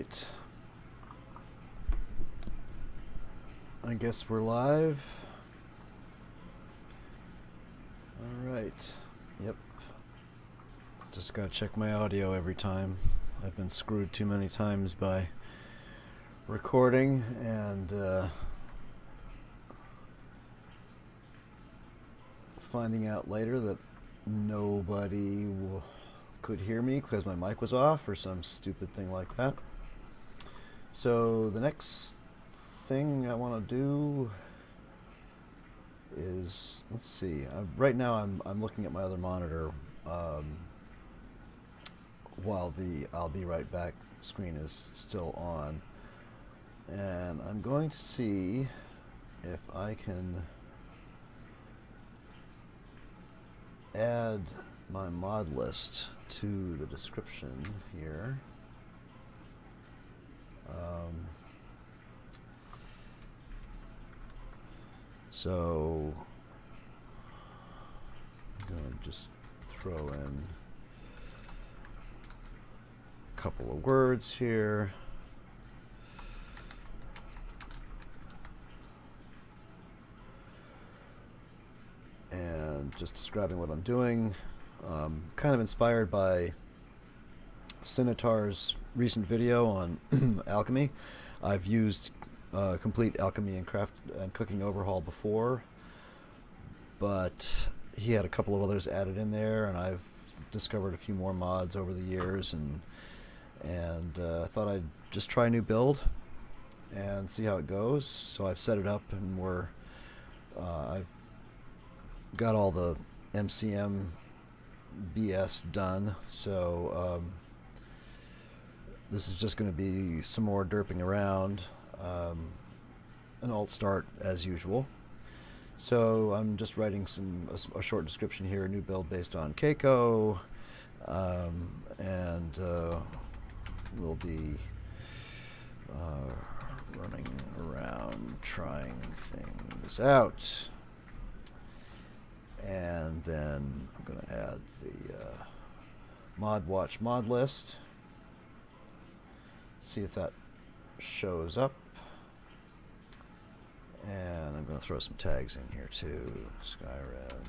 Alright. I guess we're live. Alright. Yep. Just gotta check my audio every time. I've been screwed too many times by recording and finding out later that nobody could hear me because my mic was off or some stupid thing like that. So the next thing I want to do is, let's see, right now I'm looking at my other monitor while the I'll be right back screen is still on, and I'm going to see if I can add my mod list to the description here. So I'm going to just throw in a couple of words here. And just describing what I'm doing. Kind of inspired by Sinitar's recent video on alchemy. I've used complete alchemy and craft and cooking overhaul before, but he had a couple of others added in there, and I've discovered a few more mods over the years, and I thought I'd just try a new build and see how it goes. So I've set it up, and I've got all the MCM BS done, so this is just going to be some more derping around, an alt start as usual. So I'm just writing a short description here, a new build based on CACO, and we'll be running around trying things out. And then I'm going to add the mod watch mod list. See if that shows up. And I'm going to throw some tags in here too. Skyrim,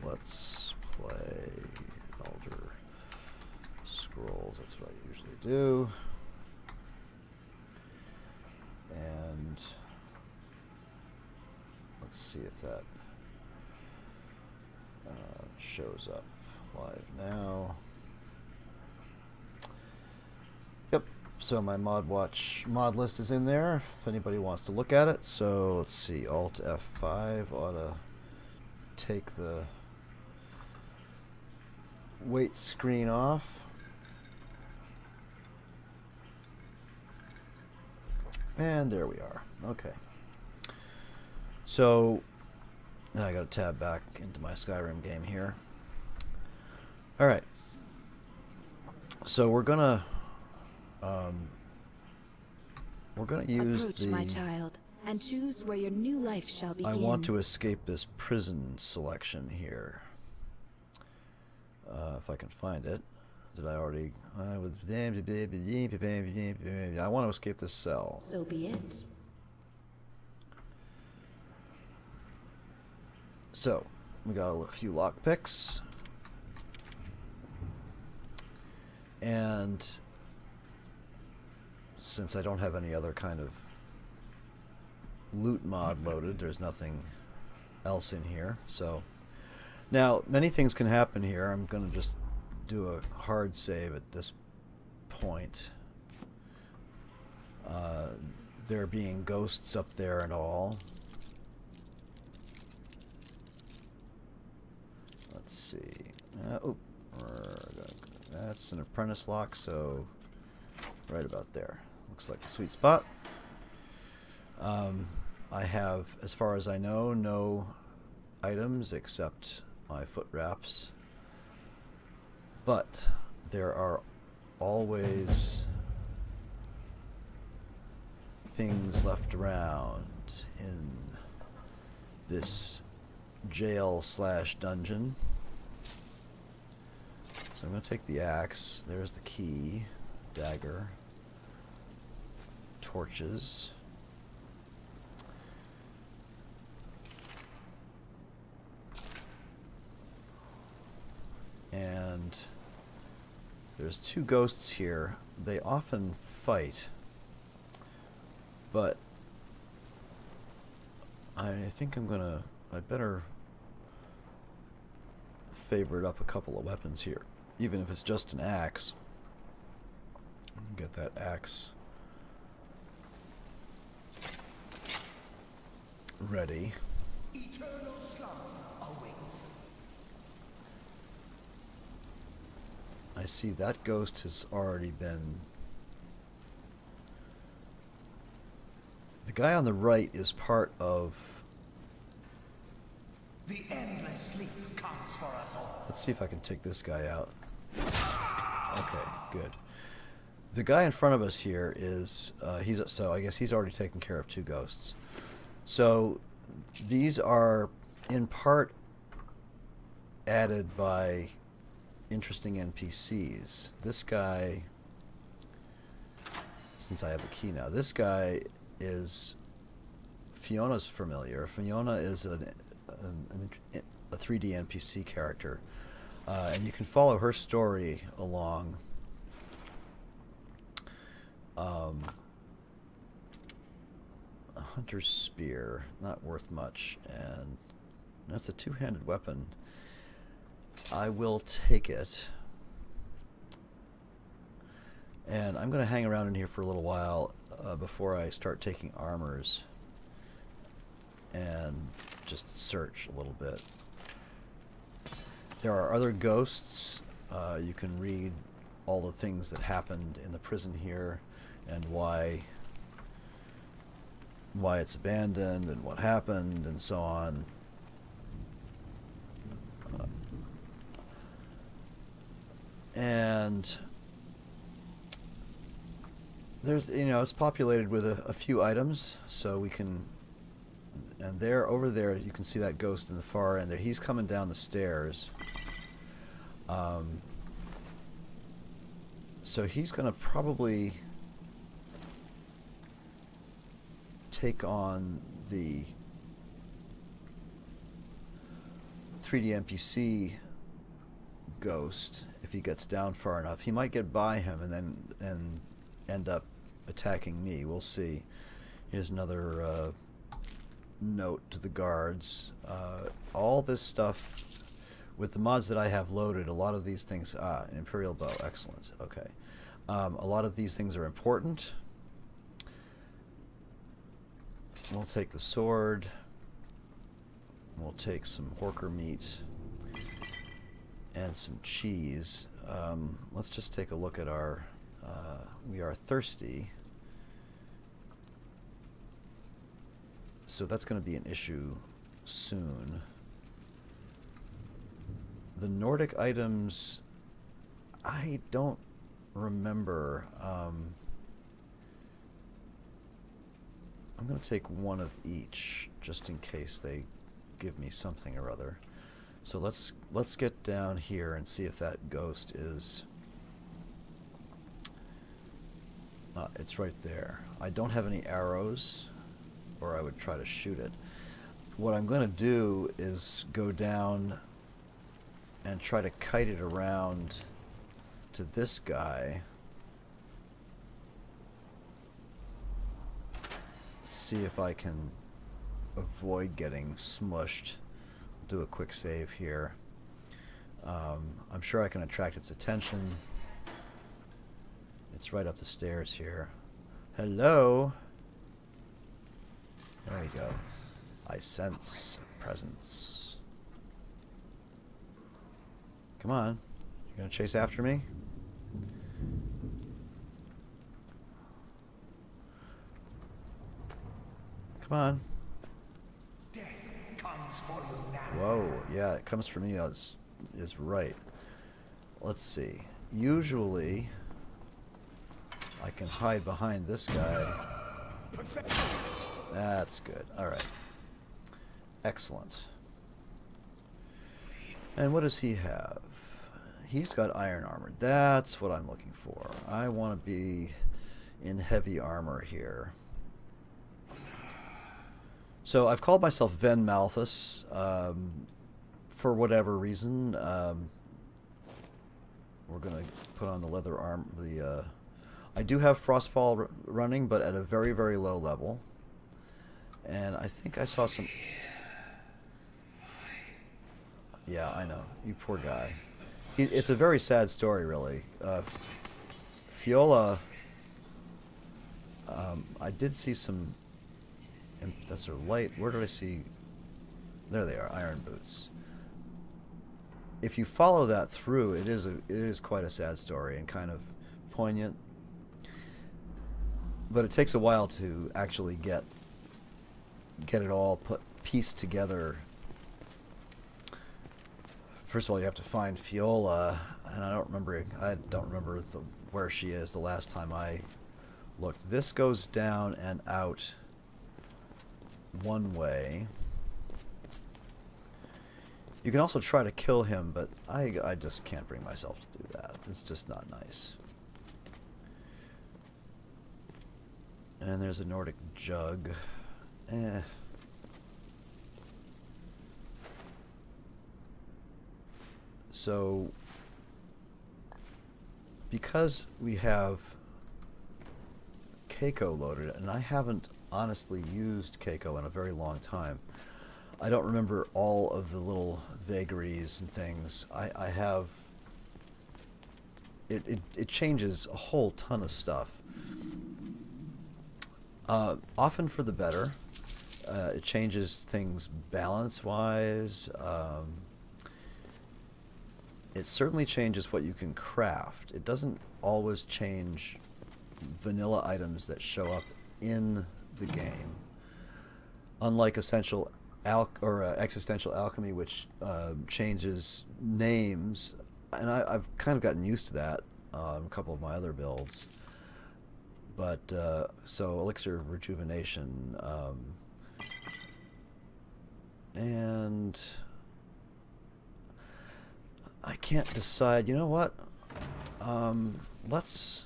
let's play Elder Scrolls. That's what I usually do. And let's see if that shows up live now. Yep, so my mod watch mod list is in there if anybody wants to look at it. So let's see, Alt F5 ought to take the wait screen off. And there we are. Okay. So now I got to tab back into my Skyrim game here. All right. So we're gonna use Approach, my child, and choose where your new life shall begin. I want to escape this prison selection here. If I can find it. Did I already? I want to escape this cell. So be it. So we got a few lockpicks, and since I don't have any other kind of loot mod loaded, there's nothing else in here. So now many things can happen here. I'm going to just do a hard save at this point. There being ghosts up there and all. Let's see. That's an apprentice lock, so right about there. Looks like a sweet spot. I have, as far as I know, no items except my foot wraps. But there are always things left around in this jail slash dungeon. So I'm going to take the axe. There's the key, dagger. torches. And there's two ghosts here. They often fight, but I think I better favorite up a couple of weapons here, even if it's just an axe. Get that axe ready. Eternal slumber awaits. I see that ghost has already been... The guy on the right is part of... The endless sleep comes for us all. Let's see if I can take this guy out. Okay, good. The guy in front of us here is... so I guess he's already taken care of two ghosts. So these are in part added by interesting NPCs. This guy, since I have a key now, this guy is Fiona's familiar. Fiona is a 3D NPC character, and you can follow her story along. A hunter's spear, not worth much, and that's a two-handed weapon. I will take it, and I'm going to hang around in here for a little while before I start taking armors and just search a little bit. There are other ghosts. You can read all the things that happened in the prison here and why it's abandoned and what happened and so on. And there's, it's populated with a few items, so we can, and over there you can see that ghost in the far end there. He's coming down the stairs. So he's going to probably take on the 3D NPC ghost if he gets down far enough. He might get by him and end up attacking me. We'll see. Here's another note to the guards. All this stuff with the mods that I have loaded, a lot of these things... an Imperial bow, excellent. Okay. A lot of these things are important. We'll take the sword. We'll take some horker meat and some cheese. Let's just take a look at our... we are thirsty. So that's going to be an issue soon. The Nordic items, I don't remember. I'm going to take one of each just in case they give me something or other. So let's get down here and see if that ghost is... it's right there. I don't have any arrows, or I would try to shoot it. What I'm going to do is go down and try to kite it around to this guy. See if I can avoid getting smushed. Do a quick save here. I'm sure I can attract its attention. It's right up the stairs here. Hello? There we go. I sense presence. Come on. You gonna chase after me? Come on. Death comes for you now. Whoa, yeah, it comes for me is right. Let's see. Usually, I can hide behind this guy. That's good. Alright. Excellent. And what does he have? He's got iron armor. That's what I'm looking for. I want to be in heavy armor here. So I've called myself Ven Malthus for whatever reason. We're gonna put on the leather arm. I do have Frostfall running, but at a very, very low level. And I think I saw some. Yeah, I know. You poor guy. It's a very sad story, really. Fiola. I did see some. That's her light. Where did I see? There they are, iron boots. If you follow that through, it is quite a sad story and kind of poignant. But it takes a while to actually get it all pieced together. First of all, you have to find Fiola, and I don't remember where she is the last time I looked. This goes down and out one way. You can also try to kill him, but I just can't bring myself to do that. It's just not nice. And there's a Nordic jug. So, because we have CACO loaded, and I haven't honestly used CACO in a very long time, I don't remember all of the little vagaries and things. I have... It changes a whole ton of stuff. Often for the better. It changes things balance-wise. It certainly changes what you can craft. It doesn't always change vanilla items that show up in the game. Unlike Existential Alchemy, which changes names, and I've kind of gotten used to that on a couple of my other builds. But so Elixir of Rejuvenation, and I can't decide. You know what? Let's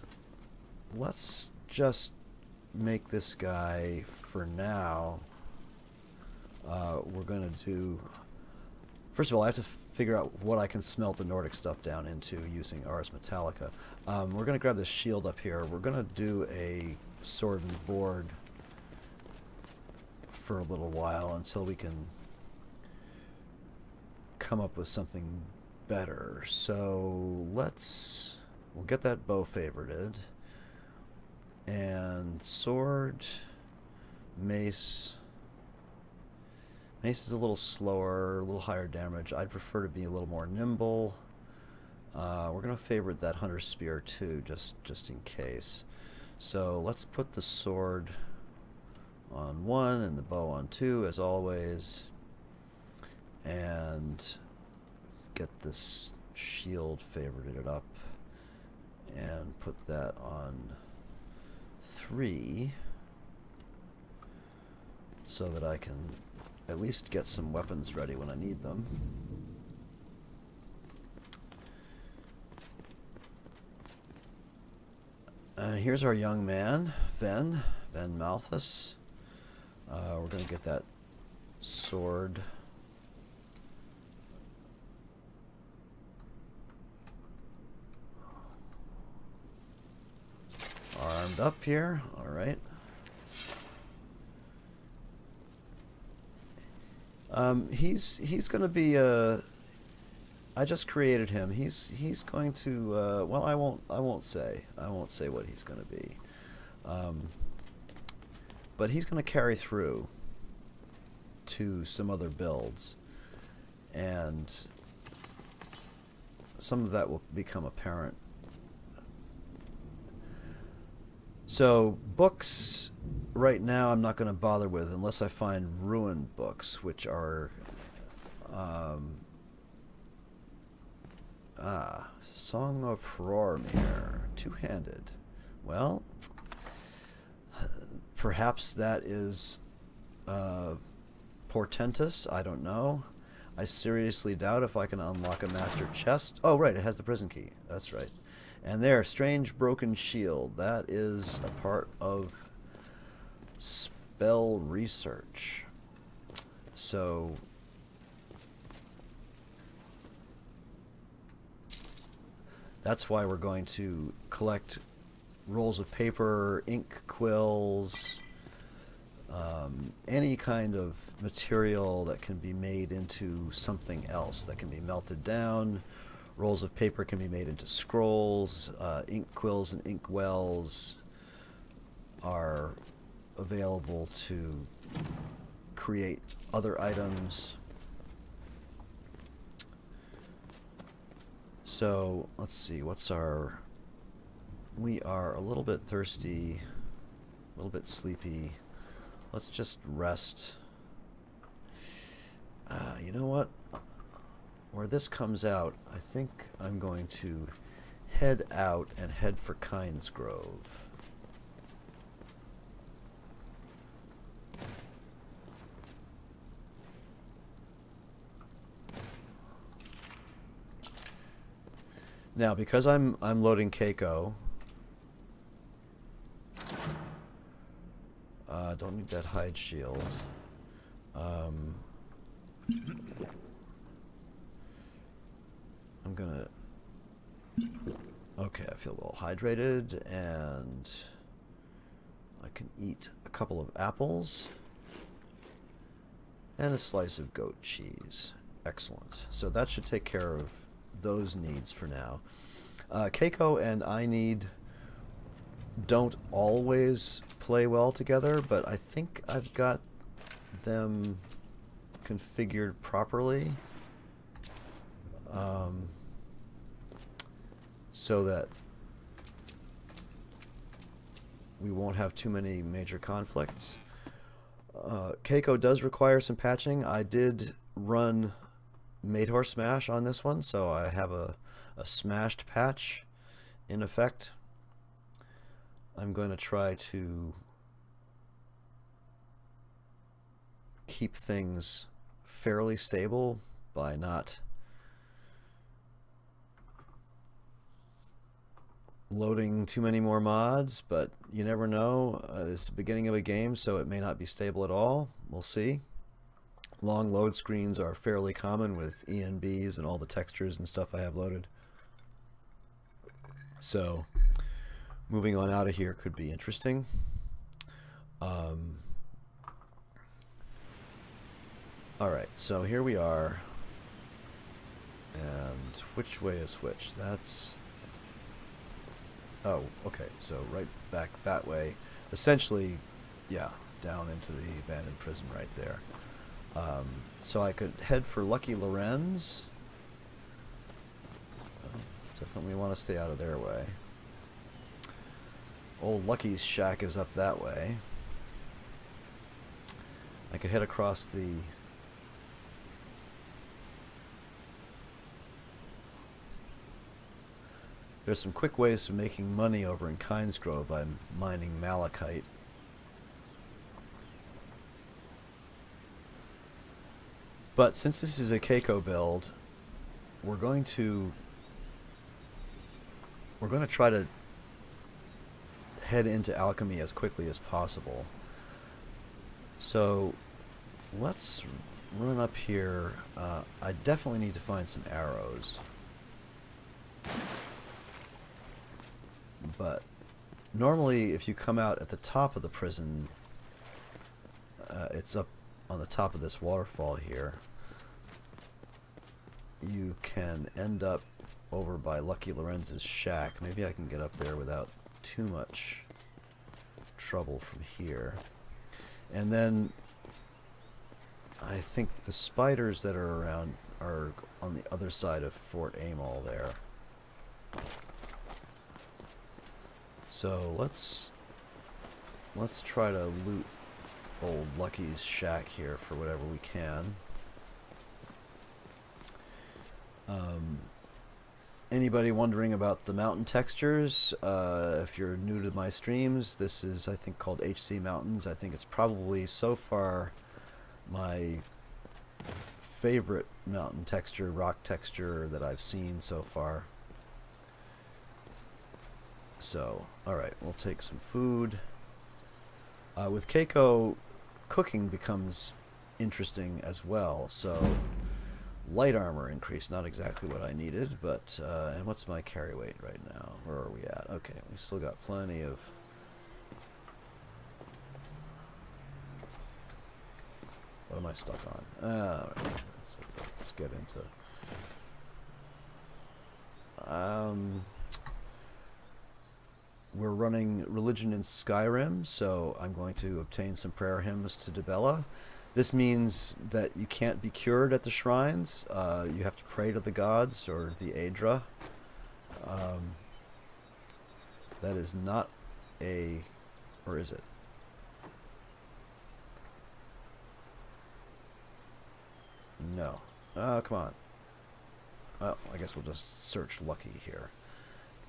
just make this guy for now. We're gonna do. First of all, I have to figure out what I can smelt the Nordic stuff down into using Ars Metallica. We're gonna grab this shield up here. We're gonna do a sword and board for a little while until we can come up with something better. So we'll get that bow favorited, and sword, mace. Mace is a little slower, a little higher damage. I'd prefer to be a little more nimble. We're gonna favorite that hunter's spear too, just in case. So let's put the sword on 1 and the bow on 2 as always, and get this shield favorited up and put that on 3 so that I can at least get some weapons ready when I need them. Here's our young man, Ven Malthus. We're going to get that sword armed up here. All right. He's going to be I just created him. He's going to well, I won't say what he's going to be. But he's going to carry through to some other builds, and some of that will become apparent. So books right now I'm not going to bother with unless I find ruined books, which are Song of Hrormir, two-handed. Well, perhaps that is portentous. I don't know. I seriously doubt if I can unlock a master chest. Oh, right, it has the prison key. That's right. And there, strange broken shield. That is a part of spell research. So that's why we're going to collect rolls of paper, ink quills, any kind of material that can be made into something else that can be melted down. Rolls of paper can be made into scrolls. Ink quills and ink wells are available to create other items. So let's see, we are a little bit thirsty, a little bit sleepy. Let's just rest. You know what? Where this comes out, I think I'm going to head out and head for Kynes Grove. Now, because I'm loading CACO, don't need that hide shield. I'm gonna. Okay, I feel well hydrated, and I can eat a couple of apples and a slice of goat cheese. Excellent. So that should take care of those needs for now. CACO and I need don't always play well together, but I think I've got them configured properly, so that we won't have too many major conflicts. CACO does require some patching. I did run Maidhorse Smash on this one, so I have a smashed patch in effect. I'm going to try to keep things fairly stable by not loading too many more mods, but you never know. It's the beginning of a game, so it may not be stable at all. We'll see. Long load screens are fairly common with ENBs and all the textures and stuff I have loaded. So moving on out of here could be interesting. Alright, so here we are. And which way is which? That's... Oh, okay, so right back that way. Essentially, yeah, down into the abandoned prison right there. So I could head for Lucky Lorenz. Definitely want to stay out of their way. Old Lucky's shack is up that way. I could head across the... There's some quick ways of making money over in Kynes Grove by mining malachite. But since this is a CACO build, we're going to try to head into alchemy as quickly as possible. So let's run up here. I definitely need to find some arrows. But normally if you come out at the top of the prison, it's up on the top of this waterfall here. You can end up over by Lucky Lorenz's shack. Maybe I can get up there without too much trouble from here. And then I think the spiders that are around are on the other side of Fort Amol there. So let's try to loot old Lucky's shack here for whatever we can. Anybody wondering about the mountain textures? If you're new to my streams, this is, I think, called HC Mountains. I think it's probably so far my favorite mountain texture, rock texture that I've seen so far. So, alright, we'll take some food. With CACO, cooking becomes interesting as well. So, light armor increase, not exactly what I needed, but, and what's my carry weight right now? Where are we at? Okay, we still got plenty of... What am I stuck on? Alright, let's get into... We're running religion in Skyrim, so I'm going to obtain some prayer hymns to Dibella. This means that you can't be cured at the shrines. You have to pray to the gods or the Aedra. That is not a... or is it? No. Oh, come on. Well, I guess we'll just search lucky here.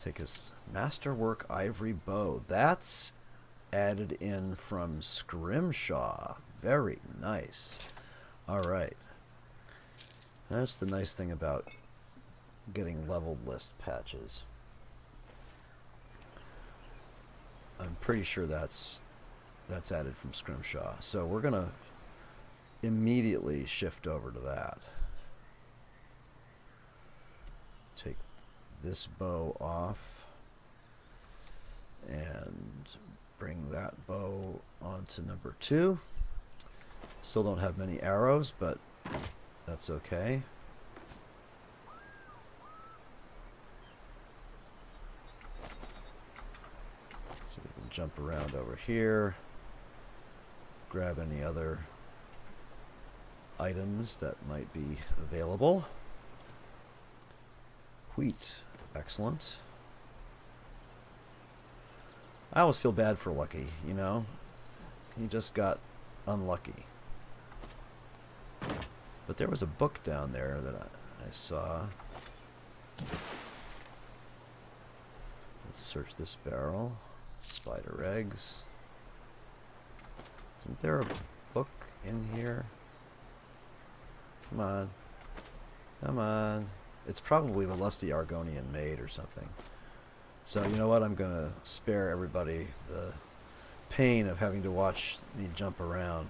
Take his masterwork ivory bow. That's added in from Scrimshaw. Very nice. Alright. That's the nice thing about getting leveled list patches. I'm pretty sure that's added from Scrimshaw. So we're going to immediately shift over to that. Take this bow off and bring that bow onto number 2. Still don't have many arrows, but that's okay. So we can jump around over here, grab any other items that might be available. Wheat. Excellent. I always feel bad for Lucky, you know? He just got unlucky. But there was a book down there that I saw. Let's search this barrel. Spider eggs. Isn't there a book in here? Come on. Come on. It's probably the Lusty Argonian Maid or something. So, you know what? I'm going to spare everybody the pain of having to watch me jump around.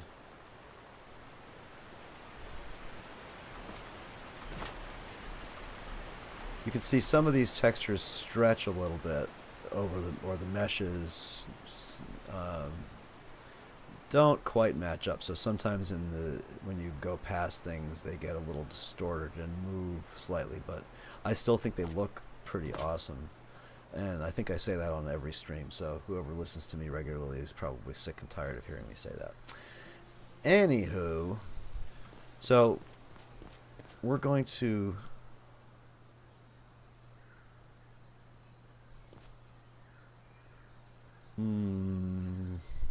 You can see some of these textures stretch a little bit over the meshes don't quite match up. So sometimes when you go past things, they get a little distorted and move slightly, but I still think they look pretty awesome. And I think I say that on every stream, so whoever listens to me regularly is probably sick and tired of hearing me say that. Anywho, so we're going to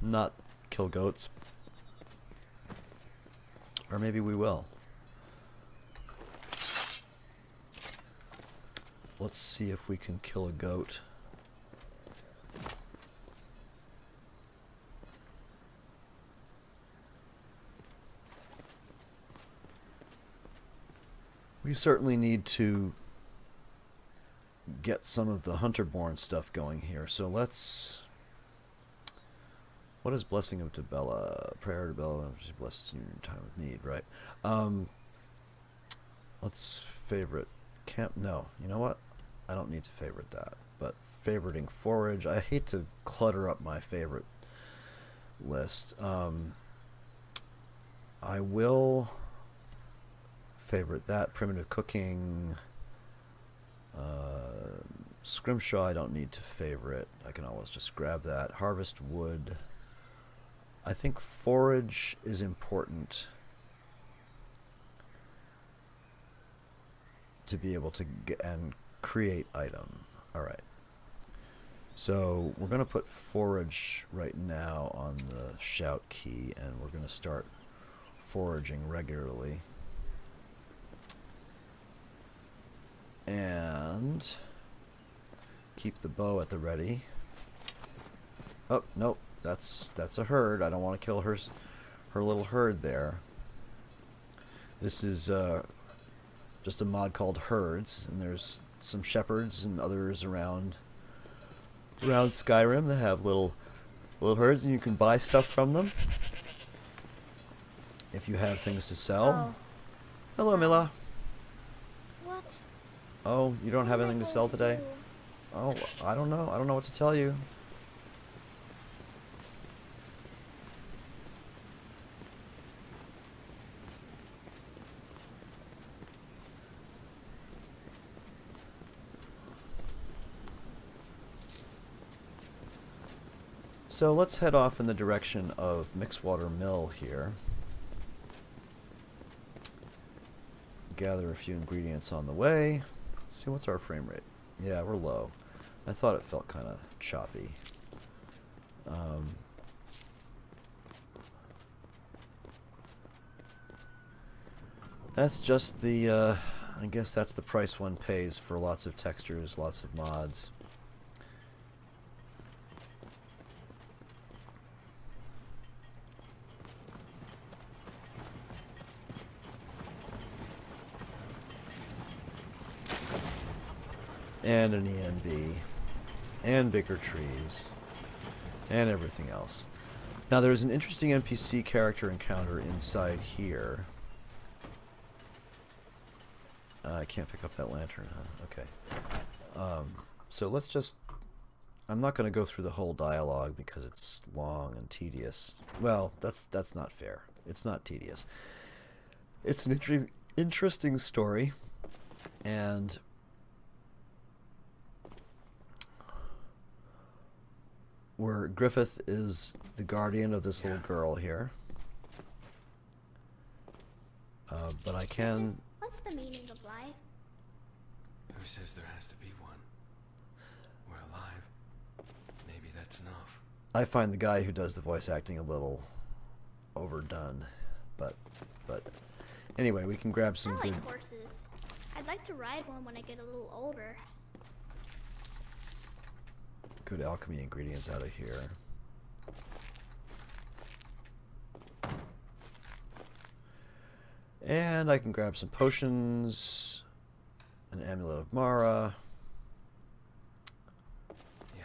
not kill goats. Or maybe we will. Let's see if we can kill a goat. We certainly need to get some of the hunter-born stuff going here. So let's... What is Blessing of Dibella? Prayer to Bella, she blesses you in your time of need, right? Let's favorite camp. No, you know what? I don't need to favorite that. But favoriting forage. I hate to clutter up my favorite list. I will favorite that. Primitive cooking. Scrimshaw I don't need to favorite. I can always just grab that. Harvest wood. I think forage is important to be able to get and create item. Alright. So we're going to put forage right now on the shout key, and we're going to start foraging regularly. And keep the bow at the ready. Oh, nope. That's a herd. I don't want to kill her little herd there. This is just a mod called Herds, and there's some shepherds and others around around Skyrim that have little herds, and you can buy stuff from them if you have things to sell. Oh, Hello, Mila. what? Oh, you don't have What am I anything to sell going today? do? Oh, I don't know. I don't know what to tell you. So let's head off in the direction of Mixwater Mill here. Gather a few ingredients on the way. Let's see, what's our frame rate? Yeah, we're low. I thought it felt kind of choppy. That's just the, I guess that's the price one pays for lots of textures, lots of mods. And an ENB, and bigger trees, and everything else. Now there's an interesting NPC character encounter inside here. I can't pick up that lantern, huh? Okay. So let's just... I'm not going to go through the whole dialogue because it's long and tedious. Well, that's not fair. It's not tedious. It's an interesting story, and... where Griffith is the guardian of this little girl here. But I can... What's the meaning of life? Who says there has to be one? We're alive. Maybe that's enough. I find the guy who does the voice acting a little overdone, but anyway, we can grab some I good... like horses. I'd like to ride one when I get a little older. good alchemy ingredients out of here. And I can grab some potions, an amulet of Mara. Yeah.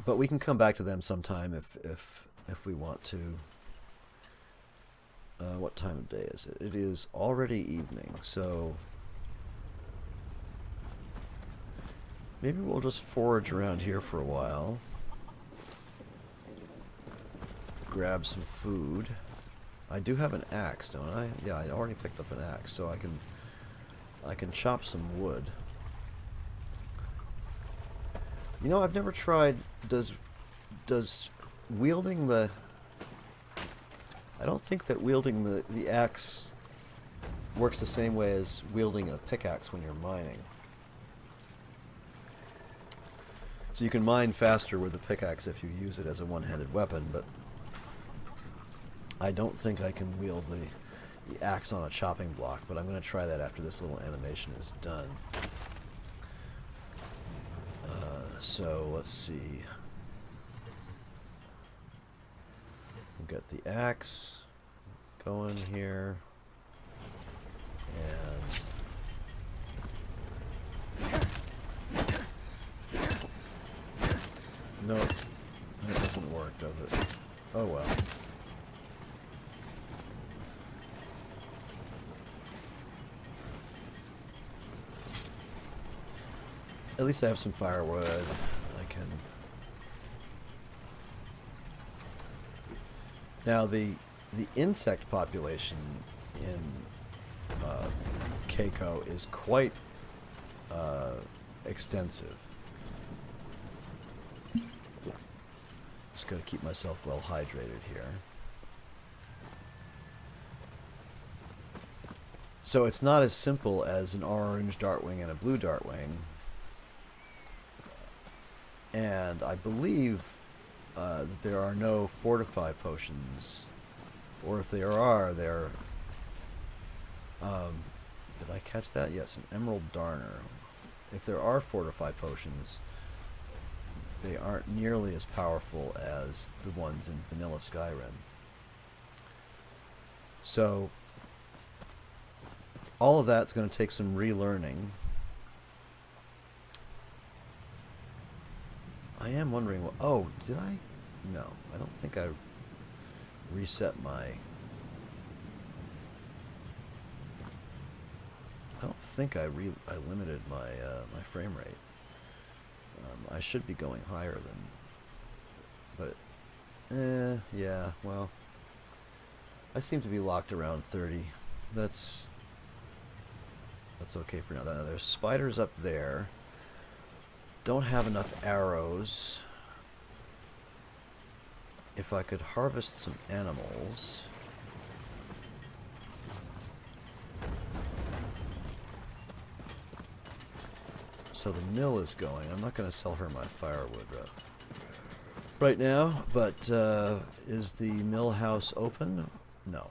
But we can come back to them sometime if we want to. What time of day is it? It is already evening, so maybe we'll just forage around here for a while. Grab some food. I do have an axe, don't I? Yeah, I already picked up an axe, so I can chop some wood. You know, I've never tried. Does wielding the... I don't think that wielding the axe works the same way as wielding a pickaxe when you're mining. So you can mine faster with the pickaxe if you use it as a one-handed weapon, but I don't think I can wield the axe on a chopping block, but I'm going to try that after this little animation is done. So let's see. We've got the axe going here, and no, that doesn't work, does it? Oh well. At least I have some firewood. I can... Now the insect population in CACO is quite extensive. Just gotta keep myself well hydrated here. So it's not as simple as an orange dartwing and a blue dartwing. And I believe that there are no fortify potions, or if there are, they're... did I catch that? Yes, an emerald darner. If there are fortify potions, they aren't nearly as powerful as the ones in vanilla Skyrim. So all of that's going to take some relearning. I am wondering what... Oh, did I? No, I don't think I reset my... I don't think I limited my my frame rate. I should be going higher than... But, yeah, well... I seem to be locked around 30. That's okay for now. There's spiders up there. Don't have enough arrows. If I could harvest some animals. So the mill is going. I'm not going to sell her my firewood right now, but is the mill house open? No.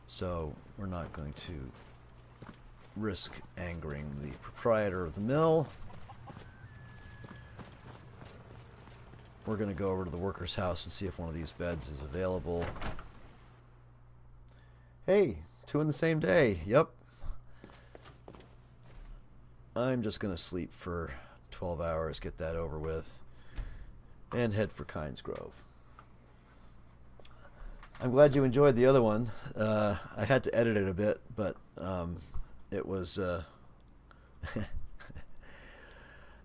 So we're not going to risk angering the proprietor of the mill. We're going to go over to the worker's house and see if one of these beds is available. Hey, 2 in the same day. Yep. I'm just going to sleep for 12 hours, get that over with, and head for Kynes Grove. I'm glad you enjoyed the other one. I had to edit it a bit, but it was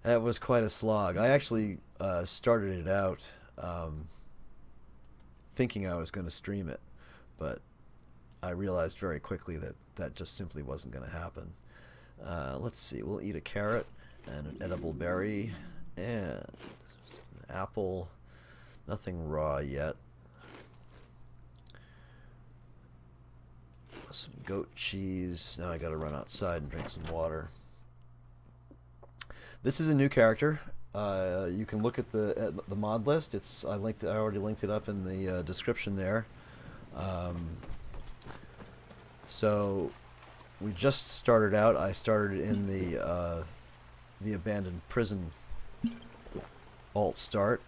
that was quite a slog. I actually started it out thinking I was going to stream it, but I realized very quickly that that just simply wasn't going to happen. Let's see, we'll eat a carrot and an edible berry and an apple. Nothing raw yet. Some goat cheese. Now I gotta run outside and drink some water. This is a new character. You can look at the mod list. I already linked it up in the description there. So we just started out. I started in the abandoned prison alt start.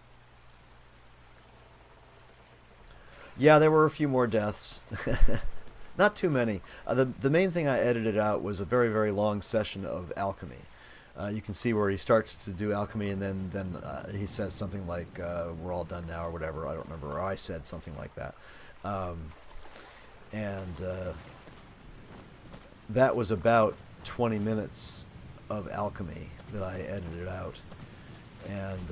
Yeah, there were a few more deaths. Not too many. The main thing I edited out was a very, very long session of alchemy. You can see where he starts to do alchemy, and then he says something like, we're all done now, or whatever. I don't remember. Or I said something like that. That was about 20 minutes of alchemy that I edited out. And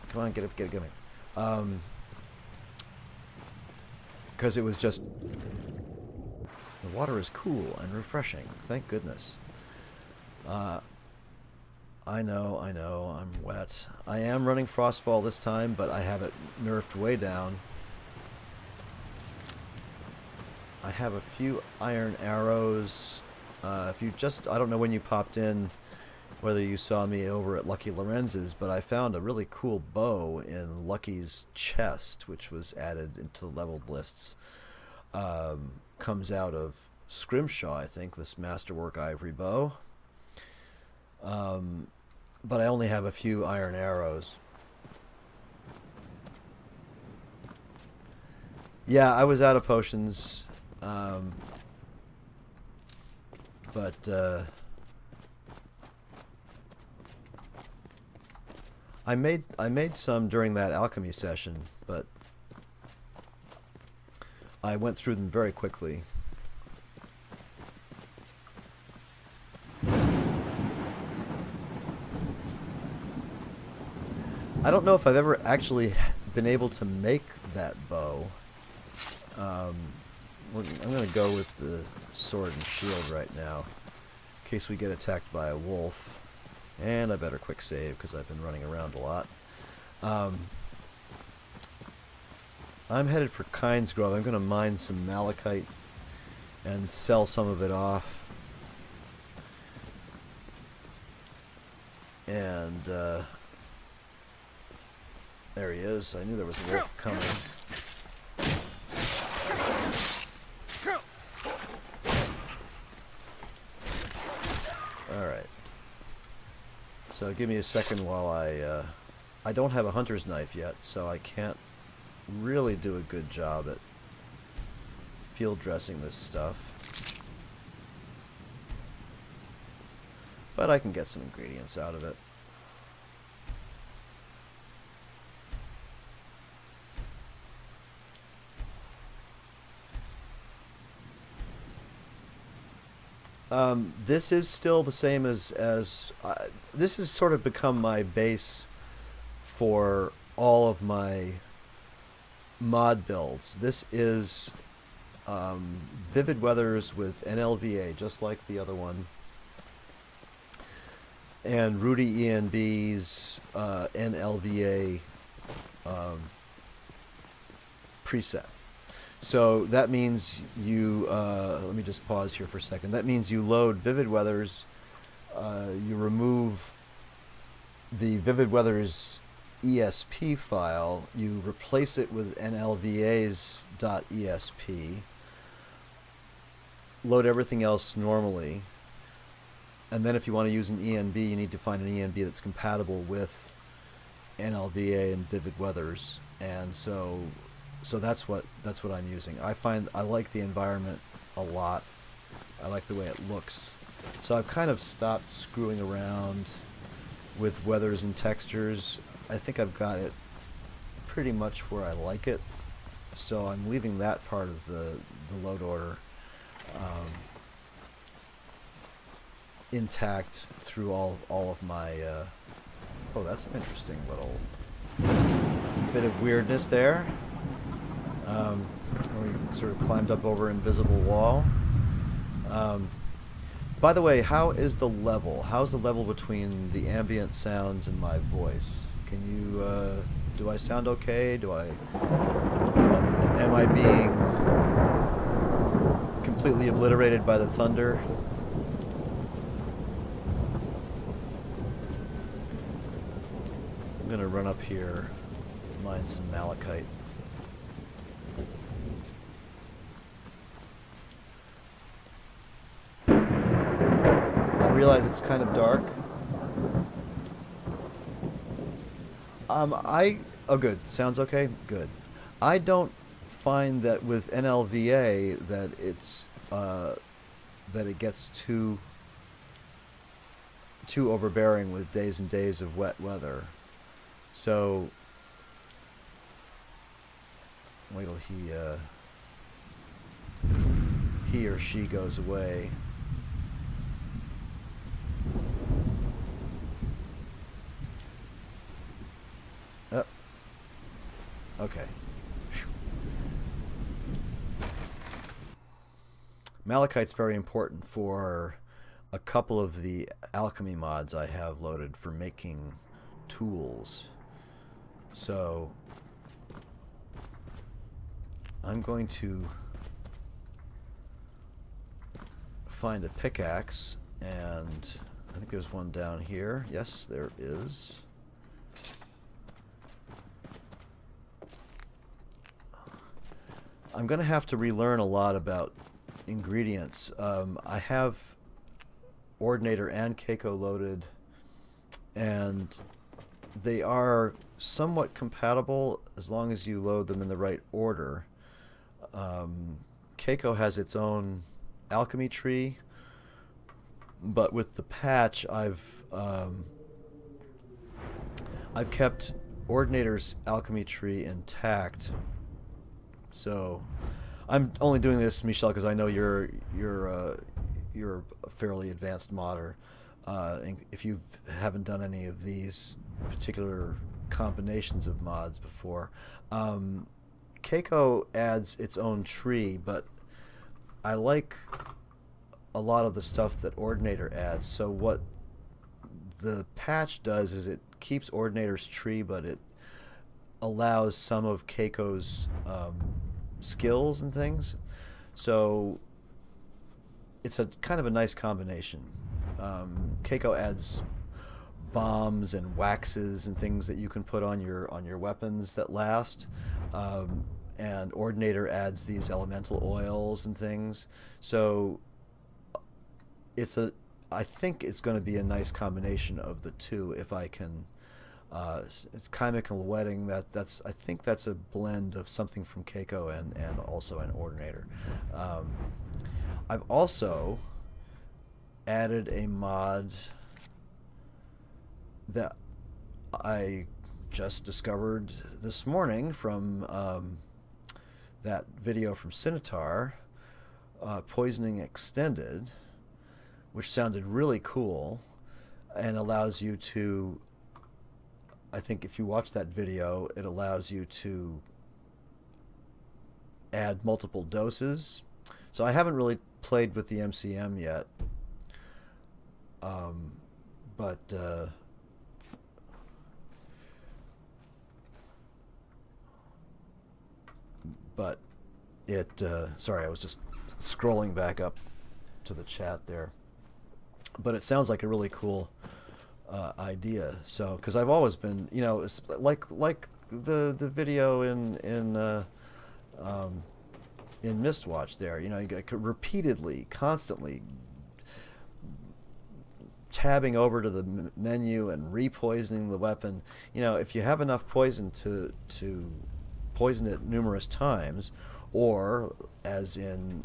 come on, get up, get going. Because it was just... The water is cool and refreshing. Thank goodness. I know, I'm wet. I am running Frostfall this time, but I have it nerfed way down. I have a few iron arrows. If you just... I don't know when you popped in, whether you saw me over at Lucky Lorenz's, but I found a really cool bow in Lucky's chest, which was added into the leveled lists. Comes out of Scrimshaw, I think, this Masterwork Ivory bow. But I only have a few iron arrows. Yeah, I was out of potions. I made some during that alchemy session, but I went through them very quickly. I don't know if I've ever actually been able to make that bow. I'm going to go with the sword and shield right now, in case we get attacked by a wolf. And I better quick save, because I've been running around a lot. I'm headed for Kynes Grove. I'm going to mine some malachite and sell some of it off. And there he is. I knew there was a wolf coming. Alright. So give me a second while I don't have a hunter's knife yet, so I can't really do a good job at field dressing this stuff. But I can get some ingredients out of it. This is still the same as this has sort of become my base for all of my mod builds. This is Vivid Weathers with NLVA, just like the other one, and Rudy ENB's NLVA preset. So that means you, let me just pause here for a second. That means you load Vivid Weathers, you remove the Vivid Weathers ESP file, you replace it with NLVA's .esp, load everything else normally, and then if you want to use an ENB, you need to find an ENB that's compatible with NLVA and Vivid Weathers, and so that's what I'm using. I like the environment a lot. I like the way it looks. So I've kind of stopped screwing around with weathers and textures. I think I've got it pretty much where I like it. So I'm leaving that part of the load order intact through all of my oh, that's an interesting little bit of weirdness there. Where we sort of climbed up over an invisible wall. By the way, how is the level? How's the level between the ambient sounds and my voice? Can you, do I sound okay? Am I being completely obliterated by the thunder? I'm gonna run up here, mine some malachite. I realize it's kind of dark. Oh good, sounds okay? Good. I don't find that with NLVA that it's, that it gets too overbearing with days and days of wet weather. So, wait till he or she goes away. Okay. Malachite's very important for a couple of the alchemy mods I have loaded for making tools. So I'm going to find a pickaxe, and I think there's one down here. Yes, there is. I'm going to have to relearn a lot about ingredients. I have Ordinator and CACO loaded, and they are somewhat compatible as long as you load them in the right order. CACO has its own alchemy tree, but with the patch I've kept Ordinator's alchemy tree intact. So I'm only doing this, Michelle, because I know you're a fairly advanced modder. And if you haven't done any of these particular combinations of mods before, CACO adds its own tree, but I like a lot of the stuff that Ordinator adds. So what the patch does is it keeps Ordinator's tree, but it allows some of CACO's skills and things. So it's a kind of a nice combination. CACO adds bombs and waxes and things that you can put on your weapons that last, and Ordinator adds these elemental oils and things. So I think it's going to be a nice combination of the two if I can It's Chemical Wedding. I think that's a blend of something from CACO and also an Ordinator. I've also added a mod that I just discovered this morning from that video from Cinotar, Poisoning Extended, which sounded really cool and allows you to, I think if you watch that video, it allows you to add multiple doses. So I haven't really played with the MCM yet, but it sorry, I was just scrolling back up to the chat there, but it sounds like a really cool idea. So because I've always been, you know, it's like the video in Mistwatch there, you know, you get repeatedly, constantly tabbing over to the menu and repoisoning the weapon. You know, if you have enough poison to poison it numerous times, or as in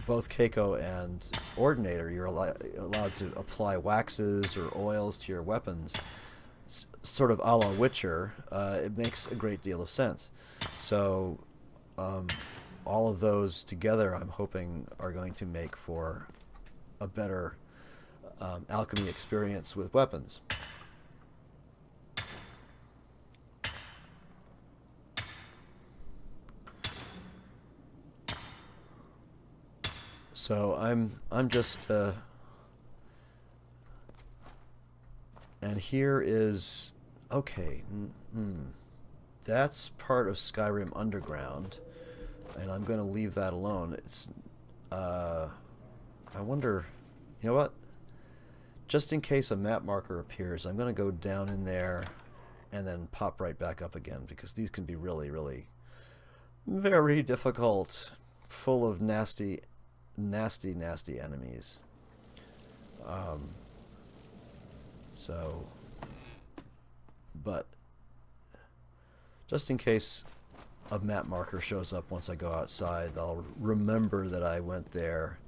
both CACO and Ordinator, you're allowed to apply waxes or oils to your weapons, sort of a la Witcher. It makes a great deal of sense. So all of those together, I'm hoping, are going to make for a better alchemy experience with weapons. So I'm just and here is okay. That's part of Skyrim Underground, and I'm going to leave that alone. It's I wonder, you know what? Just in case a map marker appears, I'm going to go down in there and then pop right back up again, because these can be really, really very difficult, full of nasty enemies. But just in case a map marker shows up once I go outside, I'll remember that I went there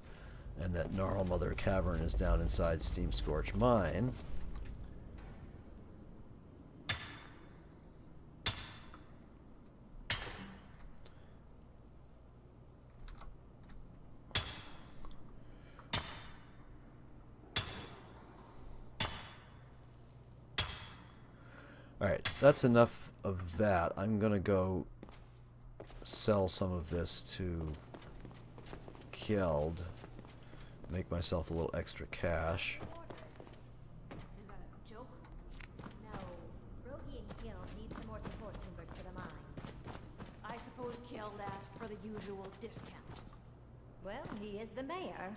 and that Gnarl Mother Cavern is down inside Steam Scorch Mine. Alright, that's enough of that. I'm gonna go sell some of this to Kjeld, make myself a little extra cash. Is that a joke? No. Rogi and Kjeld need some more support timbers for the mine. I suppose Kjeld asked for the usual discount. Well, he is the mayor.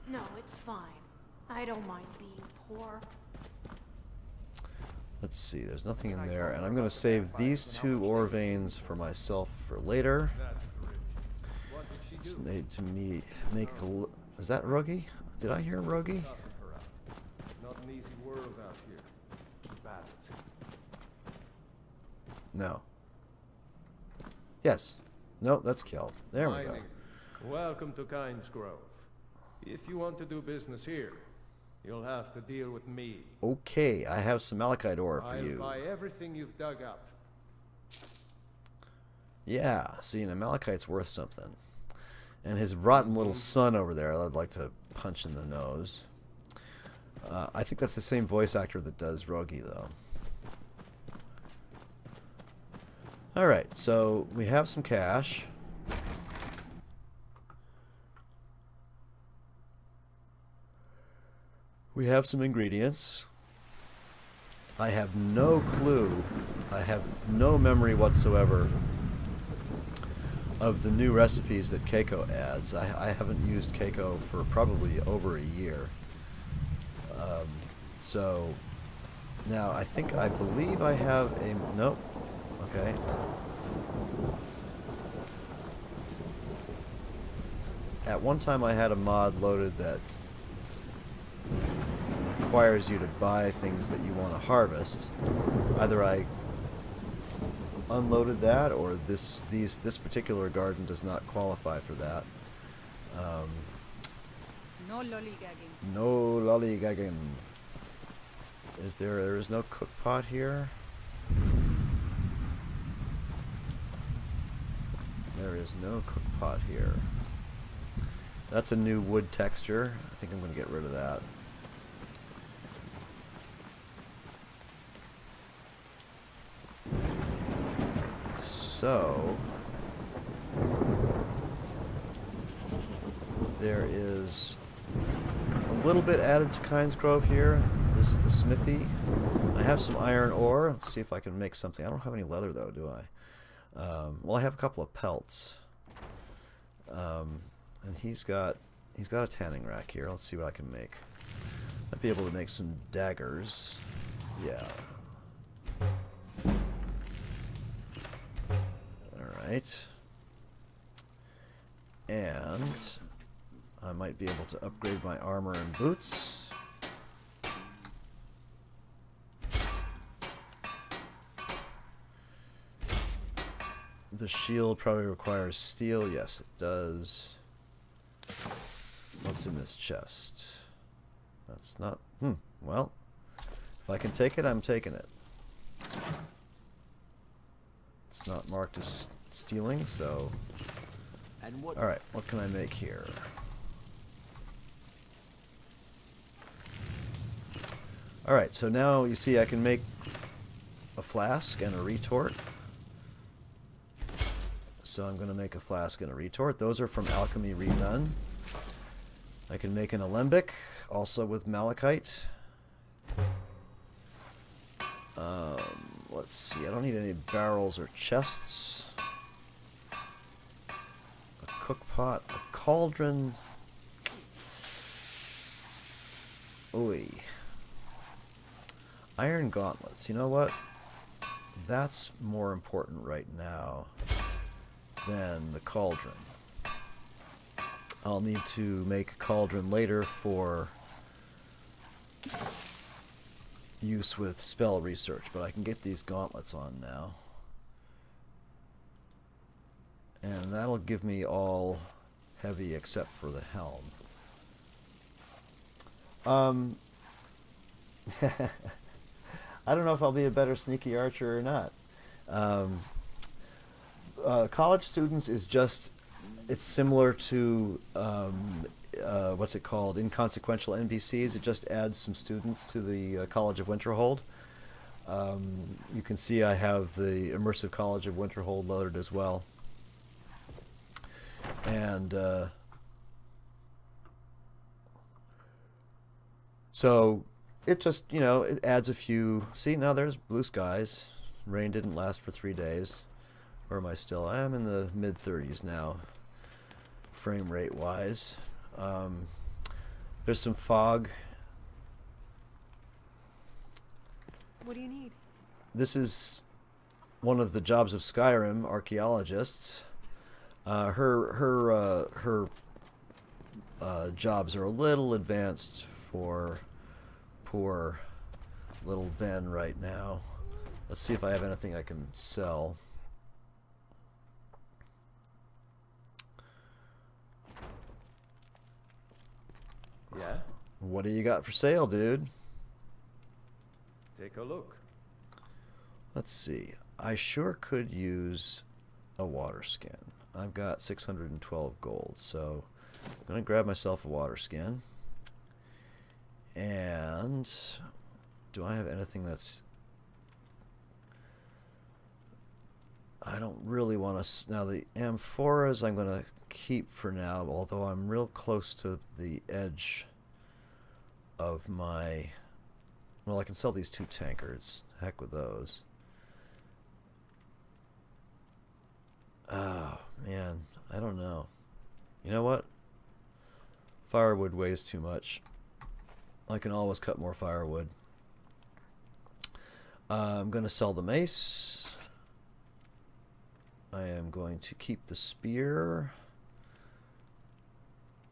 No, it's fine. I don't mind being poor. Let's see, there's nothing in there, and I'm going to save these 2 ore veins for myself for later. Just need to make a... Is that Rogi? Did I hear Rogi? Not an easy world out here. Keep at it. No. Yes. No, that's Kjeld. There we go. Mining. Welcome to Kynes Grove. If you want to do business here, you'll have to deal with me. Okay, I have some malachite ore for I'll you. buy everything you've dug up. Yeah, see, and a malachite's worth something. And his rotten little son over there, I'd like to punch in the nose. I think that's the same voice actor that does Rogi, though. Alright, so we have some cash. We have some ingredients. I have no clue, I have no memory whatsoever of the new recipes that CACO adds. I haven't used CACO for probably over a year. So now I believe I have a, nope, okay. At one time I had a mod loaded that requires you to buy things that you want to harvest. Either I unloaded that, or this particular garden does not qualify for that. No lollygagging. No lollygagging. There is no cook pot here? There is no cook pot here. That's a new wood texture. I think I'm going to get rid of that. So, there is a little bit added to Kynes Grove here. This is the smithy. I have some iron ore. Let's see if I can make something. I don't have any leather though, do I? Well, I have a couple of pelts. And he's got a tanning rack here. Let's see what I can make. Might be able to make some daggers. Yeah. Alright. And I might be able to upgrade my armor and boots. The shield probably requires steel. Yes, it does. What's in this chest? That's not... Well, if I can take it, I'm taking it. It's not marked as stealing, so... Alright, what can I make here? Alright, so now you see I can make a flask and a retort. So I'm going to make a flask and a retort. Those are from Alchemy Redone. I can make an alembic, also with malachite. Let's see, I don't need any barrels or chests. A cook pot, a cauldron. Ooh. Iron gauntlets. You know what? That's more important right now than the cauldron. I'll need to make a cauldron later for use with spell research, but I can get these gauntlets on now. And that'll give me all heavy except for the helm. I don't know if I'll be a better sneaky archer or not. College students is just, it's similar to what's it called, inconsequential NPCs. It just adds some students to the College of Winterhold. You can see I have the Immersive College of Winterhold loaded as well. And so it just, you know, it adds a few. See, now there's blue skies. Rain didn't last for 3 days. Where am I still? I am in the mid-30s now, frame rate wise. There's some fog. What do you need? This is one of the jobs of Skyrim archaeologists. Her jobs are a little advanced for poor little Ven right now. Let's see if I have anything I can sell. Yeah? What do you got for sale, dude? Take a look. Let's see. I sure could use a water skin. I've got 612 gold, so I'm going to grab myself a water skin. And do I have anything that's... I don't really want to... Now, the amphoras I'm going to keep for now, although I'm real close to the edge of my... Well, I can sell these 2 tankards. Heck with those. Oh, man. I don't know. You know what? Firewood weighs too much. I can always cut more firewood. I'm going to sell the mace. I am going to keep the spear.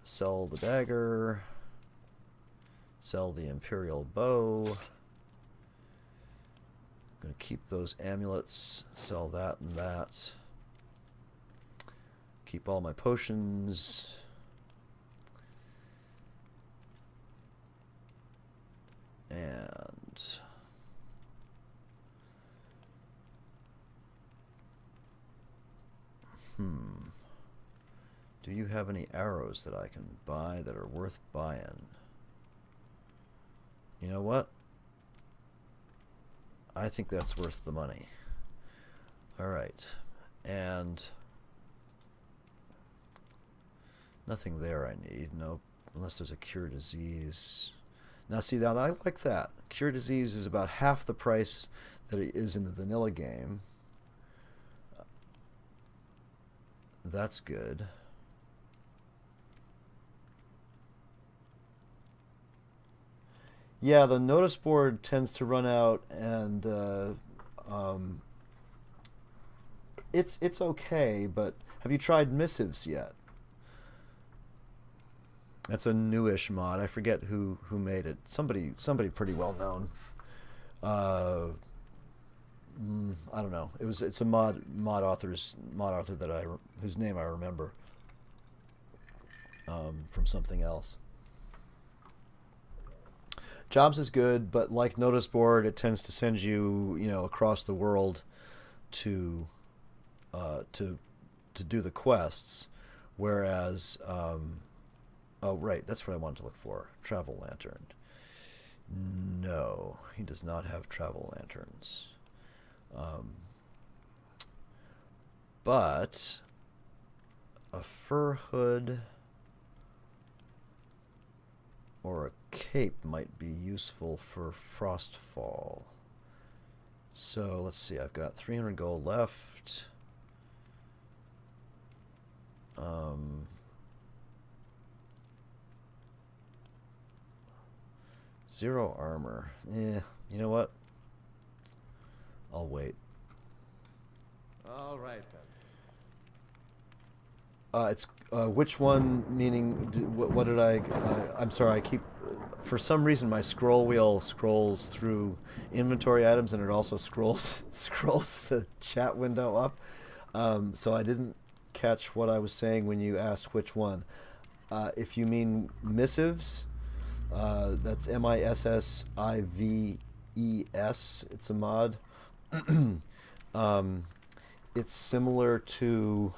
Sell the dagger. Sell the Imperial Bow. Gonna keep those amulets. Sell that and that. Keep all my potions. And do you have any arrows that I can buy that are worth buying? You know what? I think that's worth the money. Alright. And nothing there I need. Nope. Unless there's a cure disease. Now see, now I like that. Cure disease is about half the price that it is in the vanilla game. That's good. Yeah, the notice board tends to run out, and it's okay. But have you tried missives yet? That's a newish mod. I forget who made it. Somebody pretty well known. I don't know. It's a mod author that whose name I remember from something else. Jobs is good, but like notice board, it tends to send you across the world to do the quests, whereas oh right, that's what I wanted to look for. Travel lantern. No, he does not have travel lanterns. But a fur hood or a cape might be useful for Frostfall. So let's see, I've got 300 gold left. 0 armor. You know what? I'll wait. All right then. It's which one? Meaning, what did I? I'm sorry. I keep, for some reason, my scroll wheel scrolls through inventory items, and it also scrolls the chat window up. So I didn't catch what I was saying when you asked which one. If you mean missives, that's MISSIVES. It's a mod. It's similar to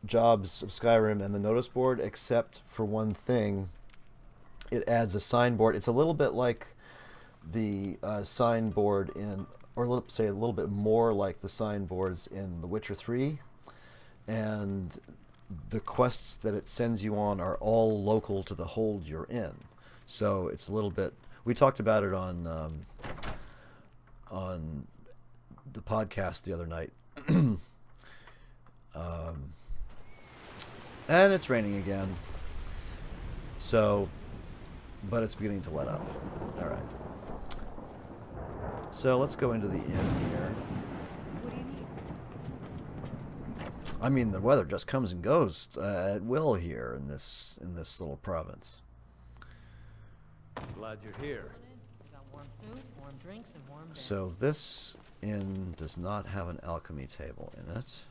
Jobs of Skyrim and the notice board, except for one thing. It adds a signboard. It's a little bit like the signboard in, or let's say a little bit more like the signboards in The Witcher 3. And the quests that it sends you on are all local to the hold you're in. So it's a little bit. We talked about it on the podcast the other night. And it's raining again. So, but it's beginning to let up. All right. So let's go into the inn here. What do you need? I mean, the weather just comes and goes at will here in this little province. Glad you're here. We got warm food, warm drinks, and warm beds. So this inn does not have an alchemy table in it.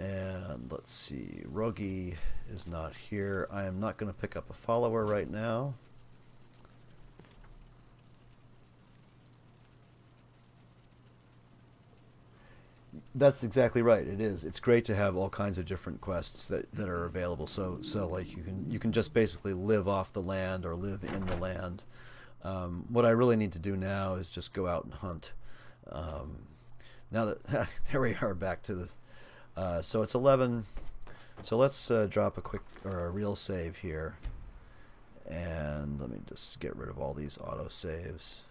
And let's see, Rogi is not here. I am not going to pick up a follower right now. That's exactly right. It is. It's great to have all kinds of different quests that are available. So like you can just basically live off the land or live in the land. What I really need to do now is just go out and hunt. Now that there we are, back to the. So it's 11. So let's drop a quick or a real save here, and let me just get rid of all these auto saves.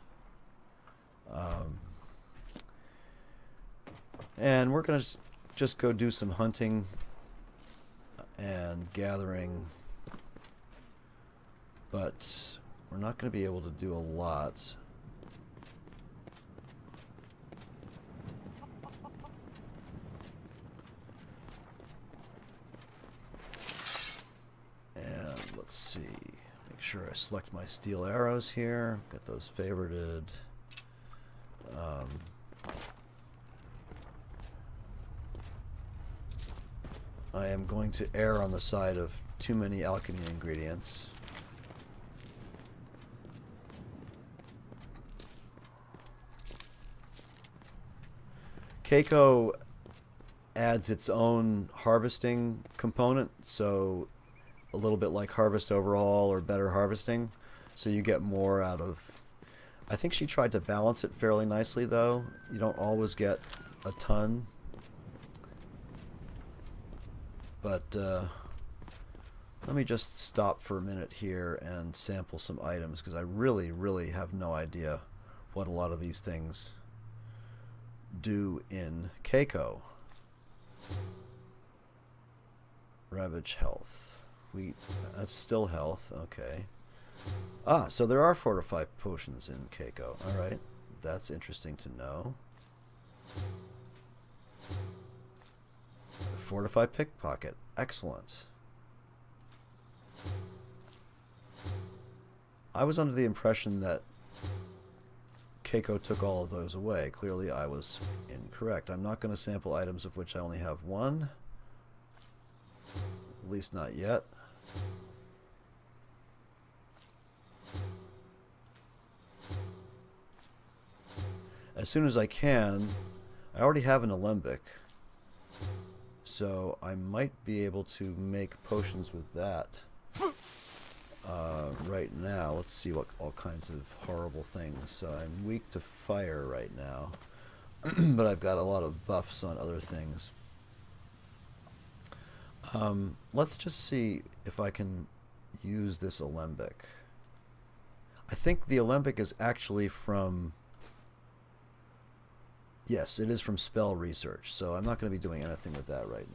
And we're gonna just go do some hunting and gathering, but we're not gonna be able to do a lot. let's see. Make sure I select my steel arrows here. Got those favorited. I am going to err on the side of too many alchemy ingredients. CACO adds its own harvesting component, so a little bit like Harvest Overhaul or Better Harvesting, so you get more out of... I think she tried to balance it fairly nicely, though. You don't always get a ton. But let me just stop for a minute here and sample some items, because I really have no idea what a lot of these things do in CACO. Ravage health. Wheat, that's still health, okay. Ah, so there are fortified potions in CACO. Alright, that's interesting to know. Fortified pickpocket. Excellent. I was under the impression that CACO took all of those away. Clearly I was incorrect. I'm not going to sample items of which I only have one. At least not yet. As soon as I can. I already have an alembic, so I might be able to make potions with that right now. Let's see what all kinds of horrible things. So I'm weak to fire right now, but I've got a lot of buffs on other things. Let's just see if I can use this alembic. I think the alembic is actually from... Yes, it is from spell research, so I'm not going to be doing anything with that right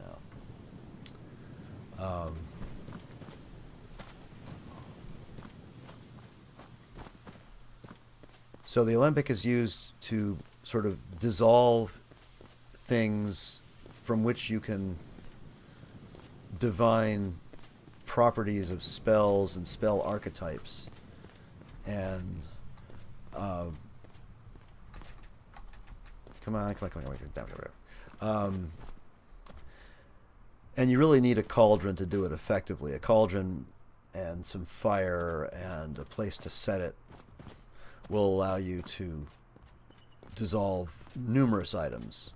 now. So the alembic is used to sort of dissolve things from which you can divine properties of spells and spell archetypes. And come on. And you really need a cauldron to do it effectively. A cauldron and some fire and a place to set it will allow you to dissolve numerous items.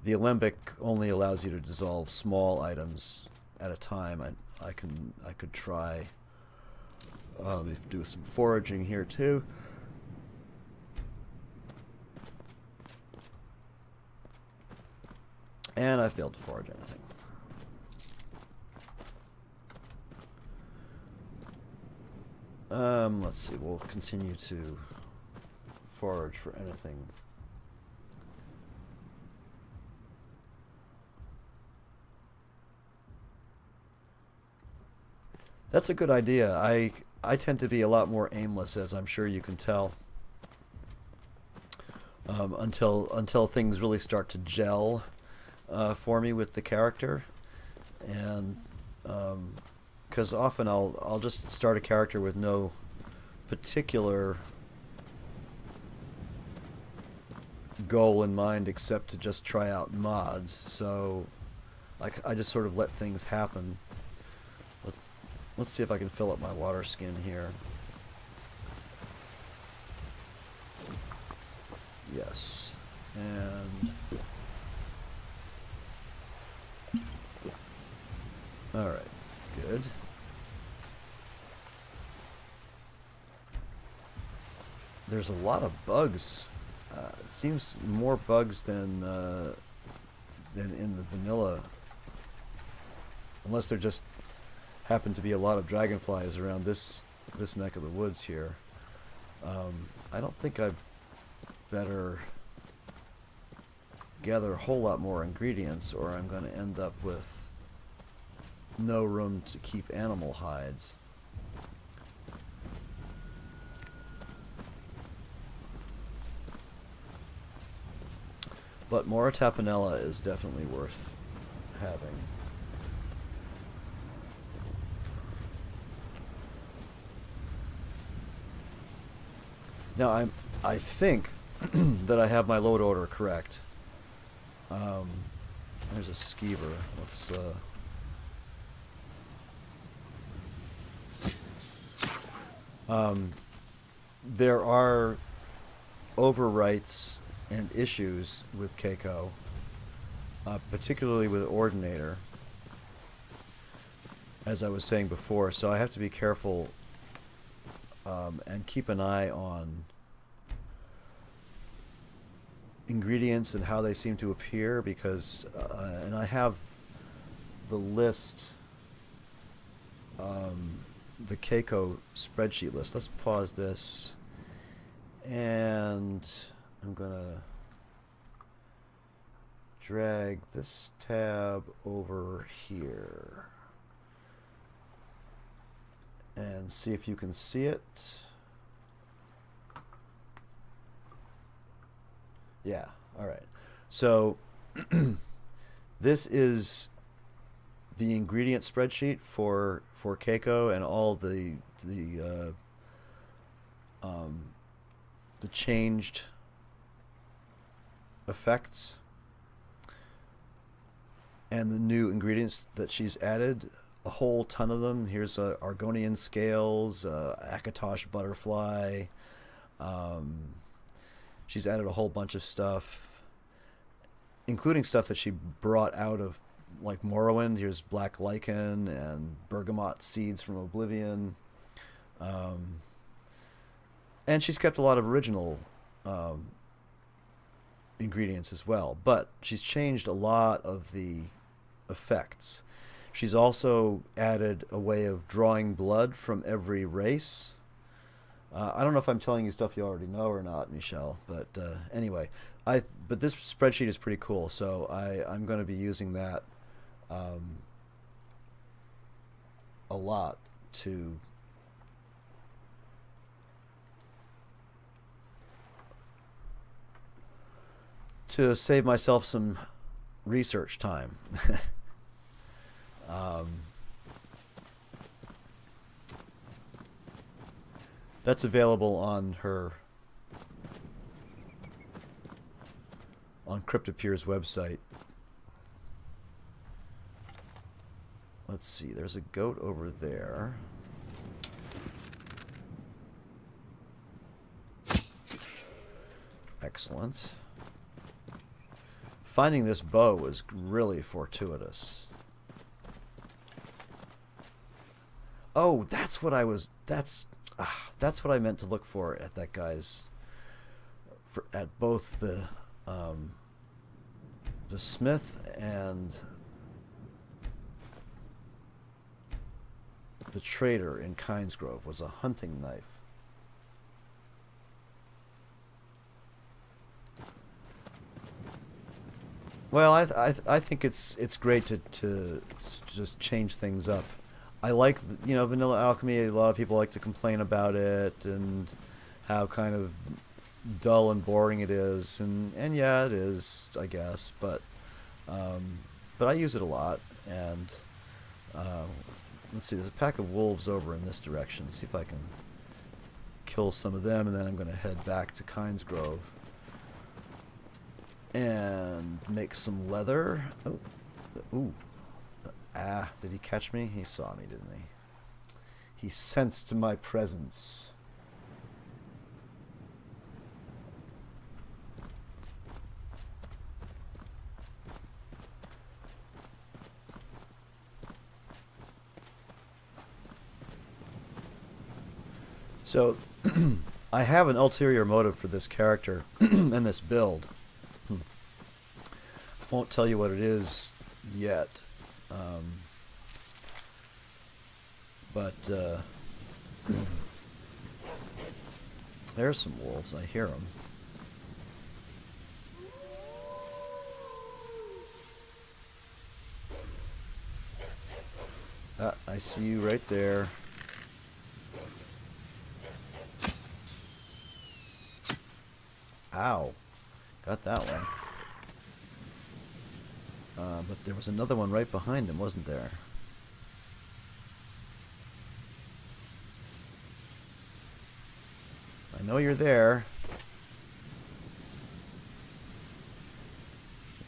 The alembic only allows you to dissolve small items at a time. I could try do some foraging here too. And I failed to forage anything. Let's see, we'll continue to forage for anything. That's a good idea. I tend to be a lot more aimless, as I'm sure you can tell. Until things really start to gel for me with the character, and because often I'll just start a character with no particular goal in mind except to just try out mods. So I just sort of let things happen. Let's see if I can fill up my water skin here. Yes, and all right, good. There's a lot of bugs. It seems more bugs than in the vanilla, unless there just happen to be a lot of dragonflies around this neck of the woods here. I don't think I better gather a whole lot more ingredients, or I'm going to end up with no room to keep animal hides. But Mora Tapanella is definitely worth having. Now I think that I have my load order correct. There's a skeever. Let's there are overwrites and issues with CACO, particularly with Ordinator, as I was saying before, so I have to be careful and keep an eye on ingredients and how they seem to appear, because and I have the list, the CACO spreadsheet list. Let's pause this, and I'm gonna drag this tab over here and see if you can see it. Yeah, all right. So this is the ingredient spreadsheet for CACO and all the changed effects and the new ingredients that she's added. A whole ton of them. Here's Argonian scales, Akatosh butterfly. She's added a whole bunch of stuff, including stuff that she brought out of, like, Morrowind. Here's black lichen and bergamot seeds from Oblivion. And she's kept a lot of original ingredients as well, but she's changed a lot of the effects. She's also added a way of drawing blood from every race. I don't know if I'm telling you stuff you already know or not, Michelle, but anyway, but this spreadsheet is pretty cool, so I'm going to be using that a lot to save myself some research time. That's available on Cryptopeer's website. Let's see, there's a goat over there. Excellent. Finding this bow was really fortuitous. Oh, that's what I meant to look for at that guy's, at both the smith and the trader in Kinesgrove, was a hunting knife. Well, I think it's great to just change things up. I like, vanilla alchemy. A lot of people like to complain about it and how kind of dull and boring it is, and yeah, it is, I guess. But I use it a lot. And let's see, there's a pack of wolves over in this direction. Let's see if I can kill some of them, and then I'm going to head back to Kinesgrove and make some leather. Oh, ooh. Ah, did he catch me? He saw me, didn't he? He sensed my presence. So, I have an ulterior motive for this character and this build. I won't tell you what it is yet. But there's some wolves. I hear them. I see you right there. Ow. Got that one. But there was another one right behind him, wasn't there? I know you're there.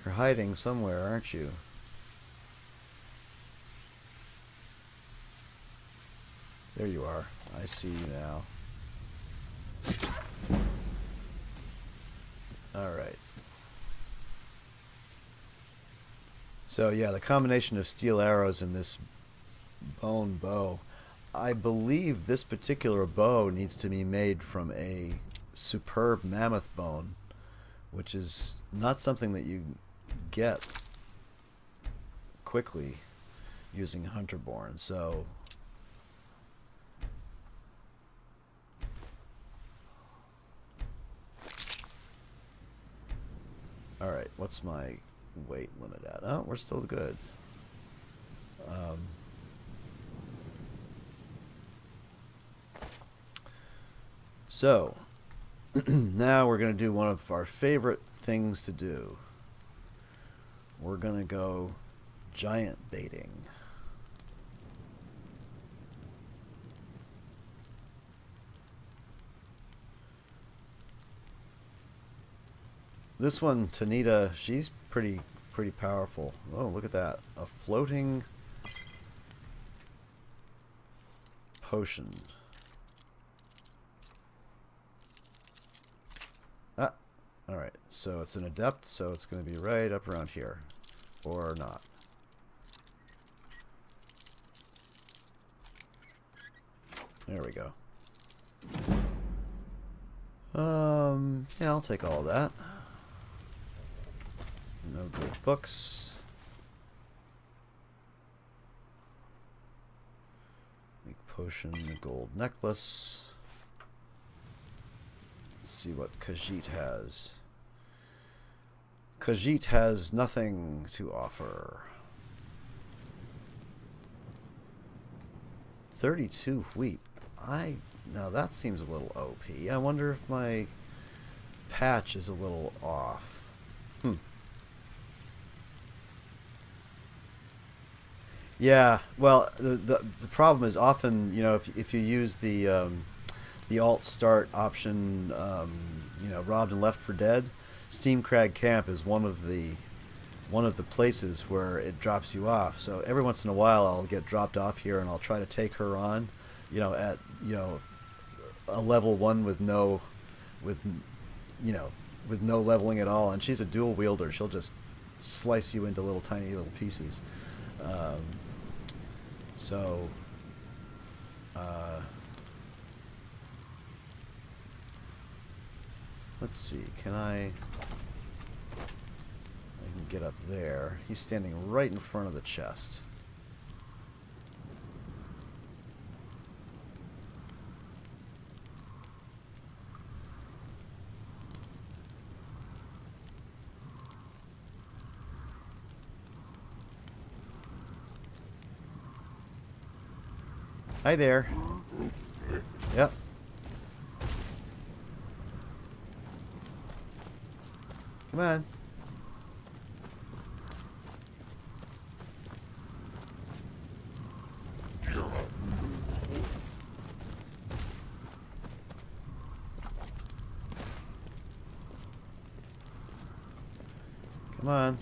You're hiding somewhere, aren't you? There you are. I see you now. Alright. So yeah, the combination of steel arrows and this bone bow. I believe this particular bow needs to be made from a superb mammoth bone, which is not something that you get quickly using Hunterborn. So alright, what's my weight limit at? Oh, we're still good. So, now we're going to do one of our favorite things to do. We're going to go giant baiting. This one, Tanita, she's pretty powerful. Oh, look at that. A floating potion. Ah, alright. So it's an adept, so it's going to be right up around here. Or not. There we go. Yeah, I'll take all of that. No good books. Make potion, a gold necklace. Let's see what Khajiit has. Khajiit has nothing to offer. 32 wheat. Now that seems a little OP. I wonder if my patch is a little off. Yeah, well, the problem is often, you know, if you use the alt start option, you know, robbed and left for dead, Steam Crag Camp is one of the places where it drops you off. So every once in a while, I'll get dropped off here, and I'll try to take her on, you know, at a level 1 with no leveling at all, and she's a dual wielder. She'll just slice you into little tiny little pieces. So, let's see, I can get up there. He's standing right in front of the chest. Hi there. Yep. Come on. Come on.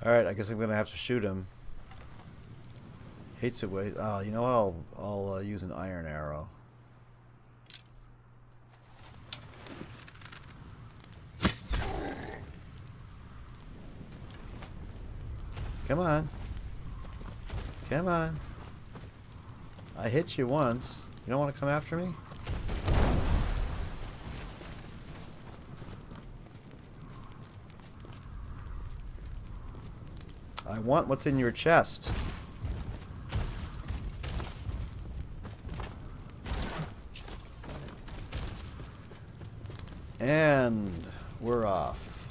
Alright, I guess I'm gonna have to shoot him. Hates it way. Oh, you know what? I'll use an iron arrow. Come on. Come on. I hit you once. You don't want to come after me? I want what's in your chest. And we're off.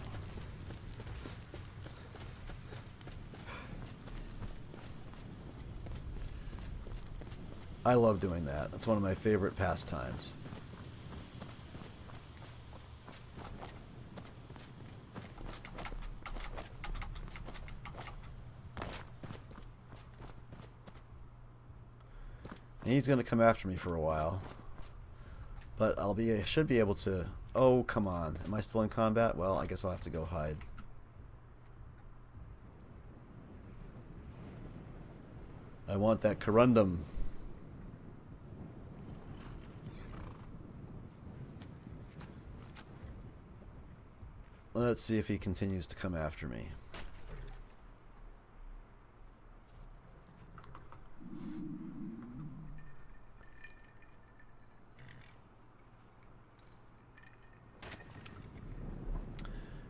I love doing that. It's one of my favorite pastimes. And he's going to come after me for a while. But I should be able to... Oh, come on. Am I still in combat? Well, I guess I'll have to go hide. I want that corundum. Let's see if he continues to come after me.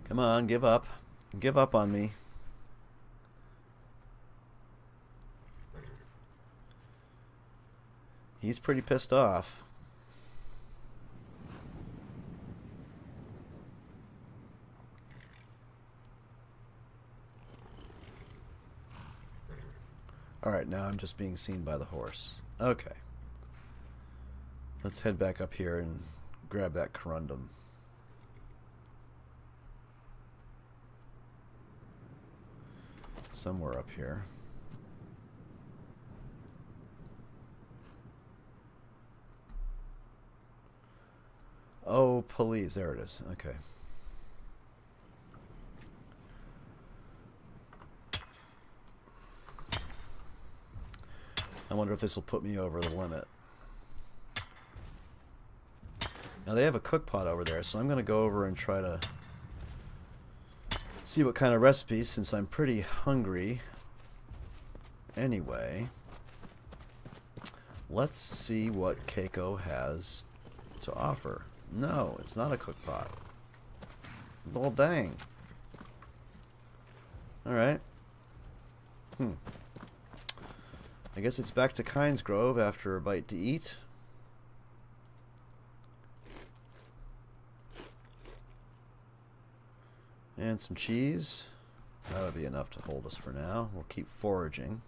Come on, give up. Give up on me. He's pretty pissed off. Alright, now I'm just being seen by the horse. Okay. Let's head back up here and grab that corundum. Somewhere up here. Oh, police. There it is. Okay. I wonder if this will put me over the limit. Now they have a cook pot over there, so I'm going to go over and try to see what kind of recipes, since I'm pretty hungry anyway. Let's see what CACO has to offer. No, it's not a cook pot. Well, dang. Alright. I guess it's back to Kynes Grove after a bite to eat. And some cheese. That'll be enough to hold us for now. We'll keep foraging.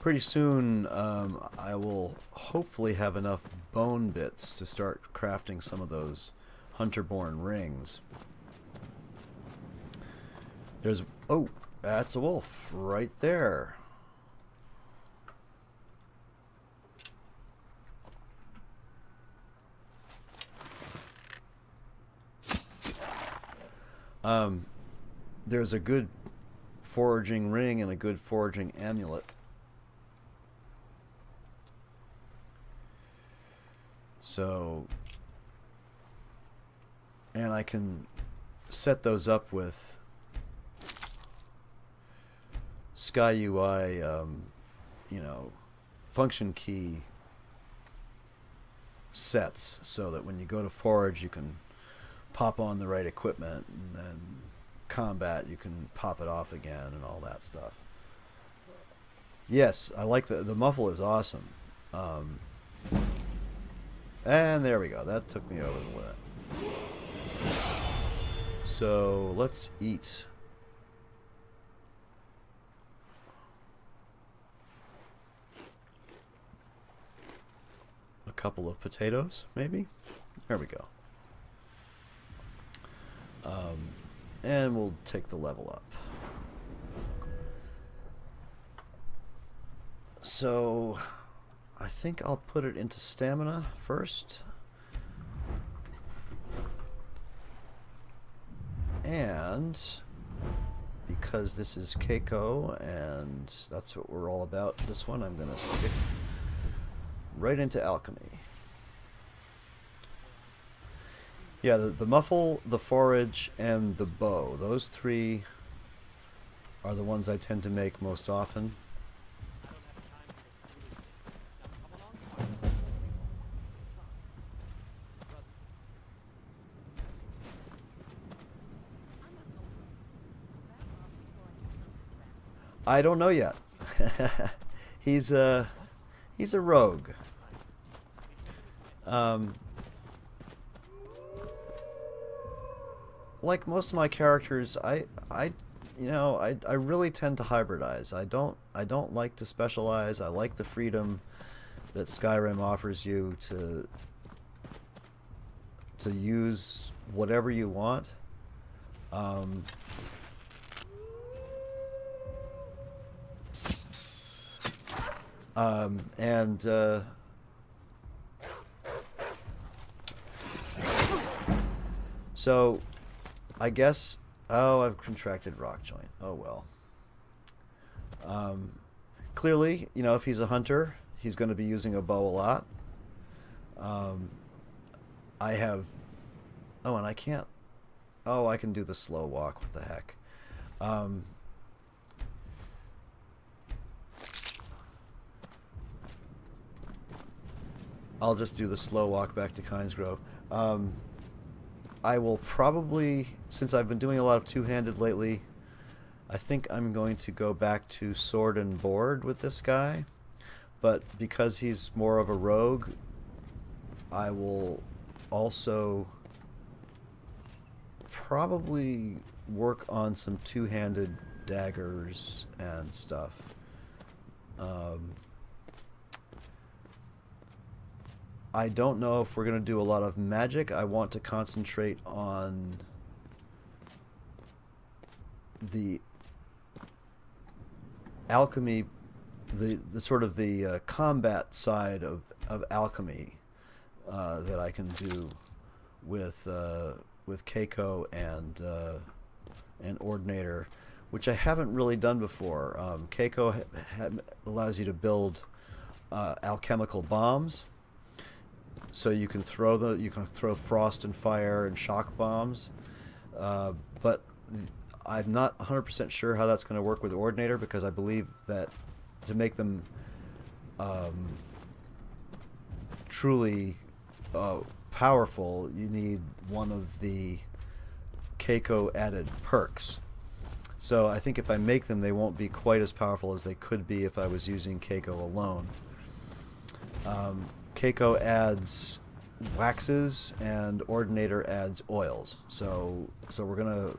Pretty soon, I will hopefully have enough bone bits to start crafting some of those hunter-born rings. There's... Oh, that's a wolf right there. There's a good foraging ring and a good foraging amulet. So, and I can set those up with SkyUI, you know, function key sets, so that when you go to forage, you can pop on the right equipment, and then combat, you can pop it off again and all that stuff. Yes, I like the muffle is awesome. And there we go. That took me over the limit. So let's eat. A couple of potatoes, maybe? There we go. And we'll take the level up. So I think I'll put it into stamina first. And because this is CACO and that's what we're all about, this one I'm going to stick right into alchemy. Yeah, the muffle, the forage, and the bow. Those three are the ones I tend to make most often. I don't know yet. He's a rogue. Like most of my characters, I really tend to hybridize. I don't like to specialize. I like the freedom that Skyrim offers you to to use whatever you want. And so I guess, oh, I've contracted rock joint. Oh well. Clearly, you know, if he's a hunter, he's going to be using a bow a lot. I have, oh, and I can't, oh, I can do the slow walk. What the heck? I'll just do the slow walk back to Kynes Grove. I will probably, since I've been doing a lot of two-handed lately, I think I'm going to go back to sword and board with this guy. But because he's more of a rogue, I will also probably work on some two-handed daggers and stuff. I don't know if we're going to do a lot of magic. I want to concentrate on the alchemy, the sort of the combat side of alchemy that I can do with CACO and Ordinator, which I haven't really done before. CACO allows you to build alchemical bombs. So you can throw frost and fire and shock bombs, but I'm not 100% sure how that's going to work with Ordinator, because I believe that to make them truly powerful, you need one of the CACO added perks. So I think if I make them, they won't be quite as powerful as they could be if I was using CACO alone. CACO adds waxes and Ordinator adds oils. So we're gonna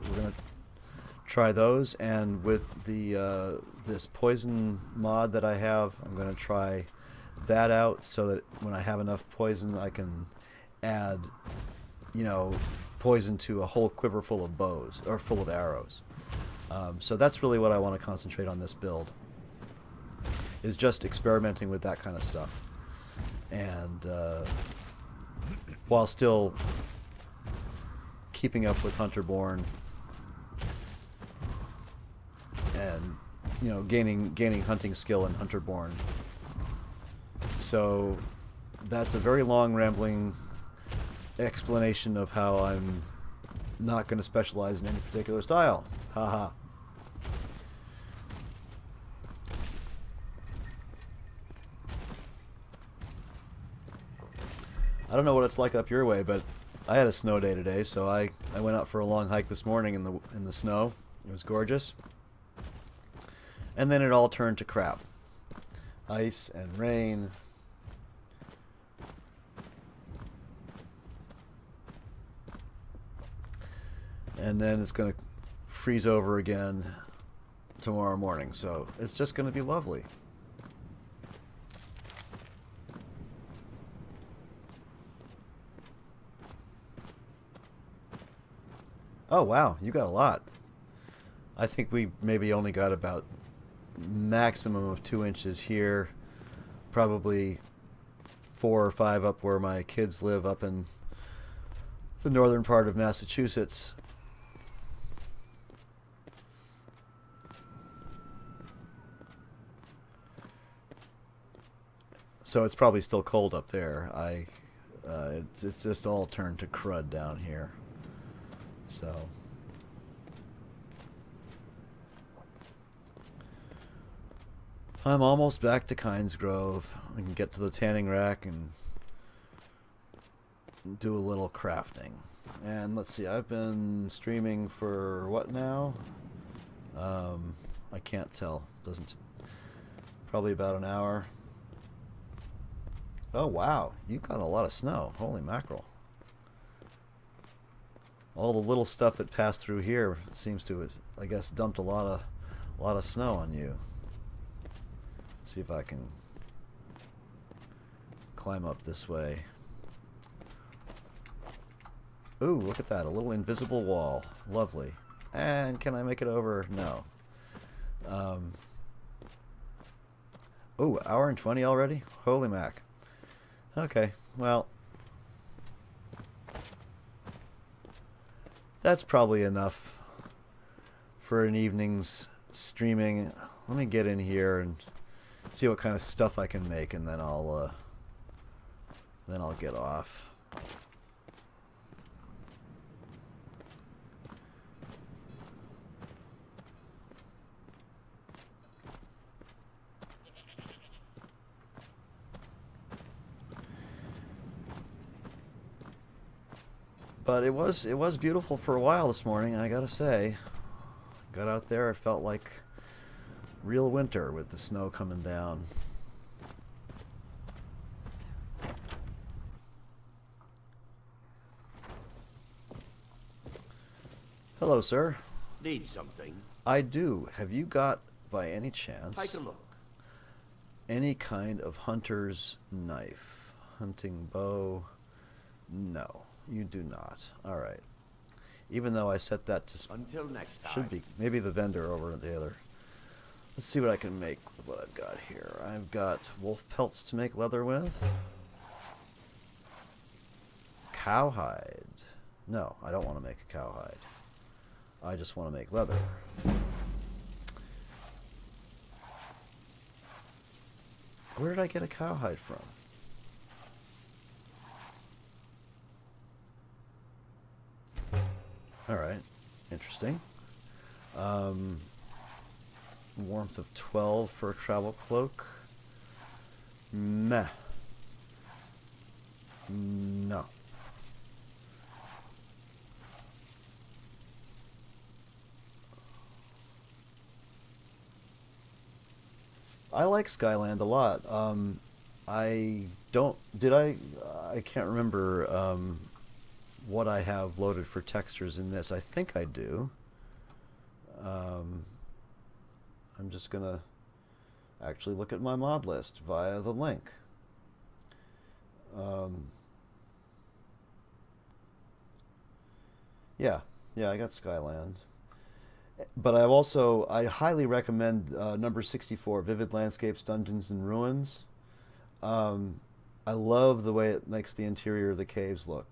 try those, and with the this poison mod that I have, I'm gonna try that out so that when I have enough poison, I can add, you know, poison to a whole quiver full of bows or full of arrows. So that's really what I want to concentrate on this build, is just experimenting with that kind of stuff. And while still keeping up with Hunterborn and, you know, gaining hunting skill in Hunterborn. So that's a very long, rambling explanation of how I'm not going to specialize in any particular style. Haha. I don't know what it's like up your way, but I had a snow day today, so I went out for a long hike this morning in the snow. It was gorgeous. And then it all turned to crap. Ice and rain. And then it's going to freeze over again tomorrow morning, so it's just going to be lovely. Oh wow, you got a lot. I think we maybe only got about maximum of 2 inches here, probably 4 or 5 up where my kids live up in the northern part of Massachusetts. So it's probably still cold up there. It's just all turned to crud down here. So I'm almost back to Kynes Grove. I can get to the tanning rack and do a little crafting. And let's see, I've been streaming for what now? I can't tell. Doesn't, probably about an hour. Oh wow, you got a lot of snow. Holy mackerel. All the little stuff that passed through here seems to have, I guess, dumped a lot of snow on you. Let's see if I can climb up this way. Ooh, look at that. A little invisible wall. Lovely. And can I make it over? No. Ooh, hour and 20 already? Holy mac. Okay, well. That's probably enough for an evening's streaming. Let me get in here and see what kind of stuff I can make, and then I'll get off. But it was beautiful for a while this morning, I gotta say. Got out there, it felt like real winter with the snow coming down. Hello, sir. Need something? I do. Have you got, by any chance, Take a look. any kind of hunter's knife? Hunting bow? No, you do not. Alright. Even though I set that to... Until next time. Should be. Maybe the vendor over at the other. Let's see what I can make with what I've got here. I've got wolf pelts to make leather with. Cowhide. No, I don't want to make a cowhide. I just want to make leather. Where did I get a cowhide from? Alright, interesting. Warmth of 12 for a travel cloak. Meh. No. I like Skyland a lot. I don't... Did I... I can't remember what I have loaded for textures in this. I think I do. I'm just going to actually look at my mod list via the link. Yeah, I got Skyland. But I highly recommend number 64, Vivid Landscapes, Dungeons and Ruins. I love the way it makes the interior of the caves look.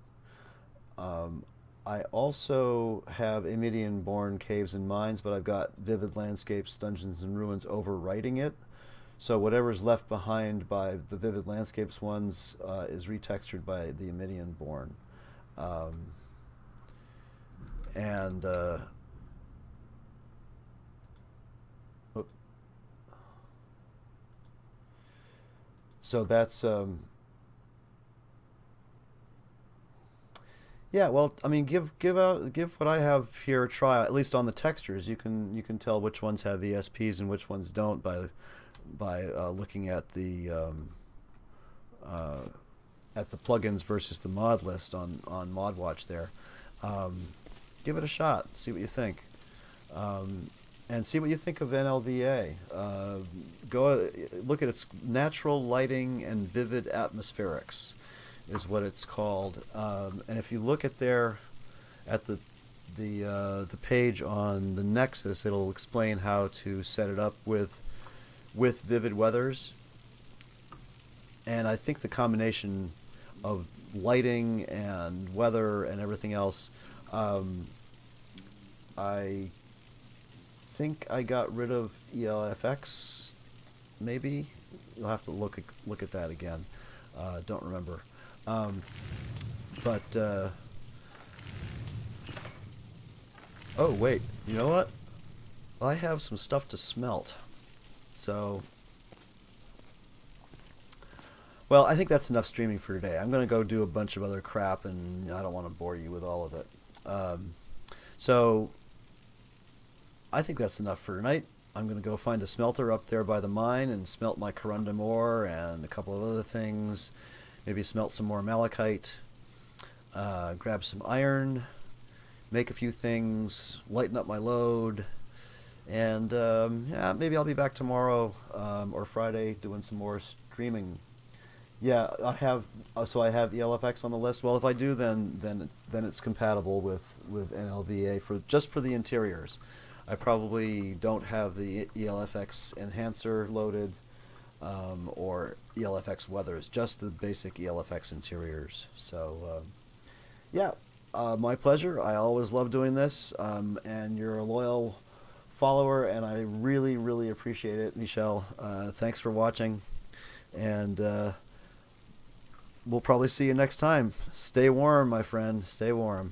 I also have Amidian-born Caves and Mines, but I've got Vivid Landscapes, Dungeons and Ruins overwriting it. So whatever's left behind by the Vivid Landscapes ones is retextured by the Amidian-born. So that's yeah. Well, I mean, give what I have here a try. At least on the textures, you can tell which ones have ESPs and which ones don't by looking at the plugins versus the mod list on ModWatch there. Give it a shot. See what you think. And see what you think of NLVA. Go look at its natural lighting and vivid atmospherics, is what it's called. And if you look at the page on the Nexus, it'll explain how to set it up with vivid weathers. And I think the combination of lighting and weather and everything else, I think I got rid of ELFX, maybe. You'll have to look at that again. Don't remember. Oh wait, you know what? I have some stuff to smelt. So, well, I think that's enough streaming for today. I'm gonna go do a bunch of other crap, and I don't want to bore you with all of it. So I think that's enough for tonight. I'm going to go find a smelter up there by the mine and smelt my corundum ore and a couple of other things. Maybe smelt some more malachite. Grab some iron. Make a few things. Lighten up my load. And yeah, maybe I'll be back tomorrow or Friday doing some more streaming. Yeah, I have. So I have ELFX on the list. Well, if I do, then it's compatible with NLVA for just for the interiors. I probably don't have the ELFX enhancer loaded or ELFX weathers, just the basic ELFX interiors. So yeah, my pleasure. I always love doing this, and you're a loyal follower, and I really, really appreciate it, Michelle. Thanks for watching, and we'll probably see you next time. Stay warm, my friend. Stay warm.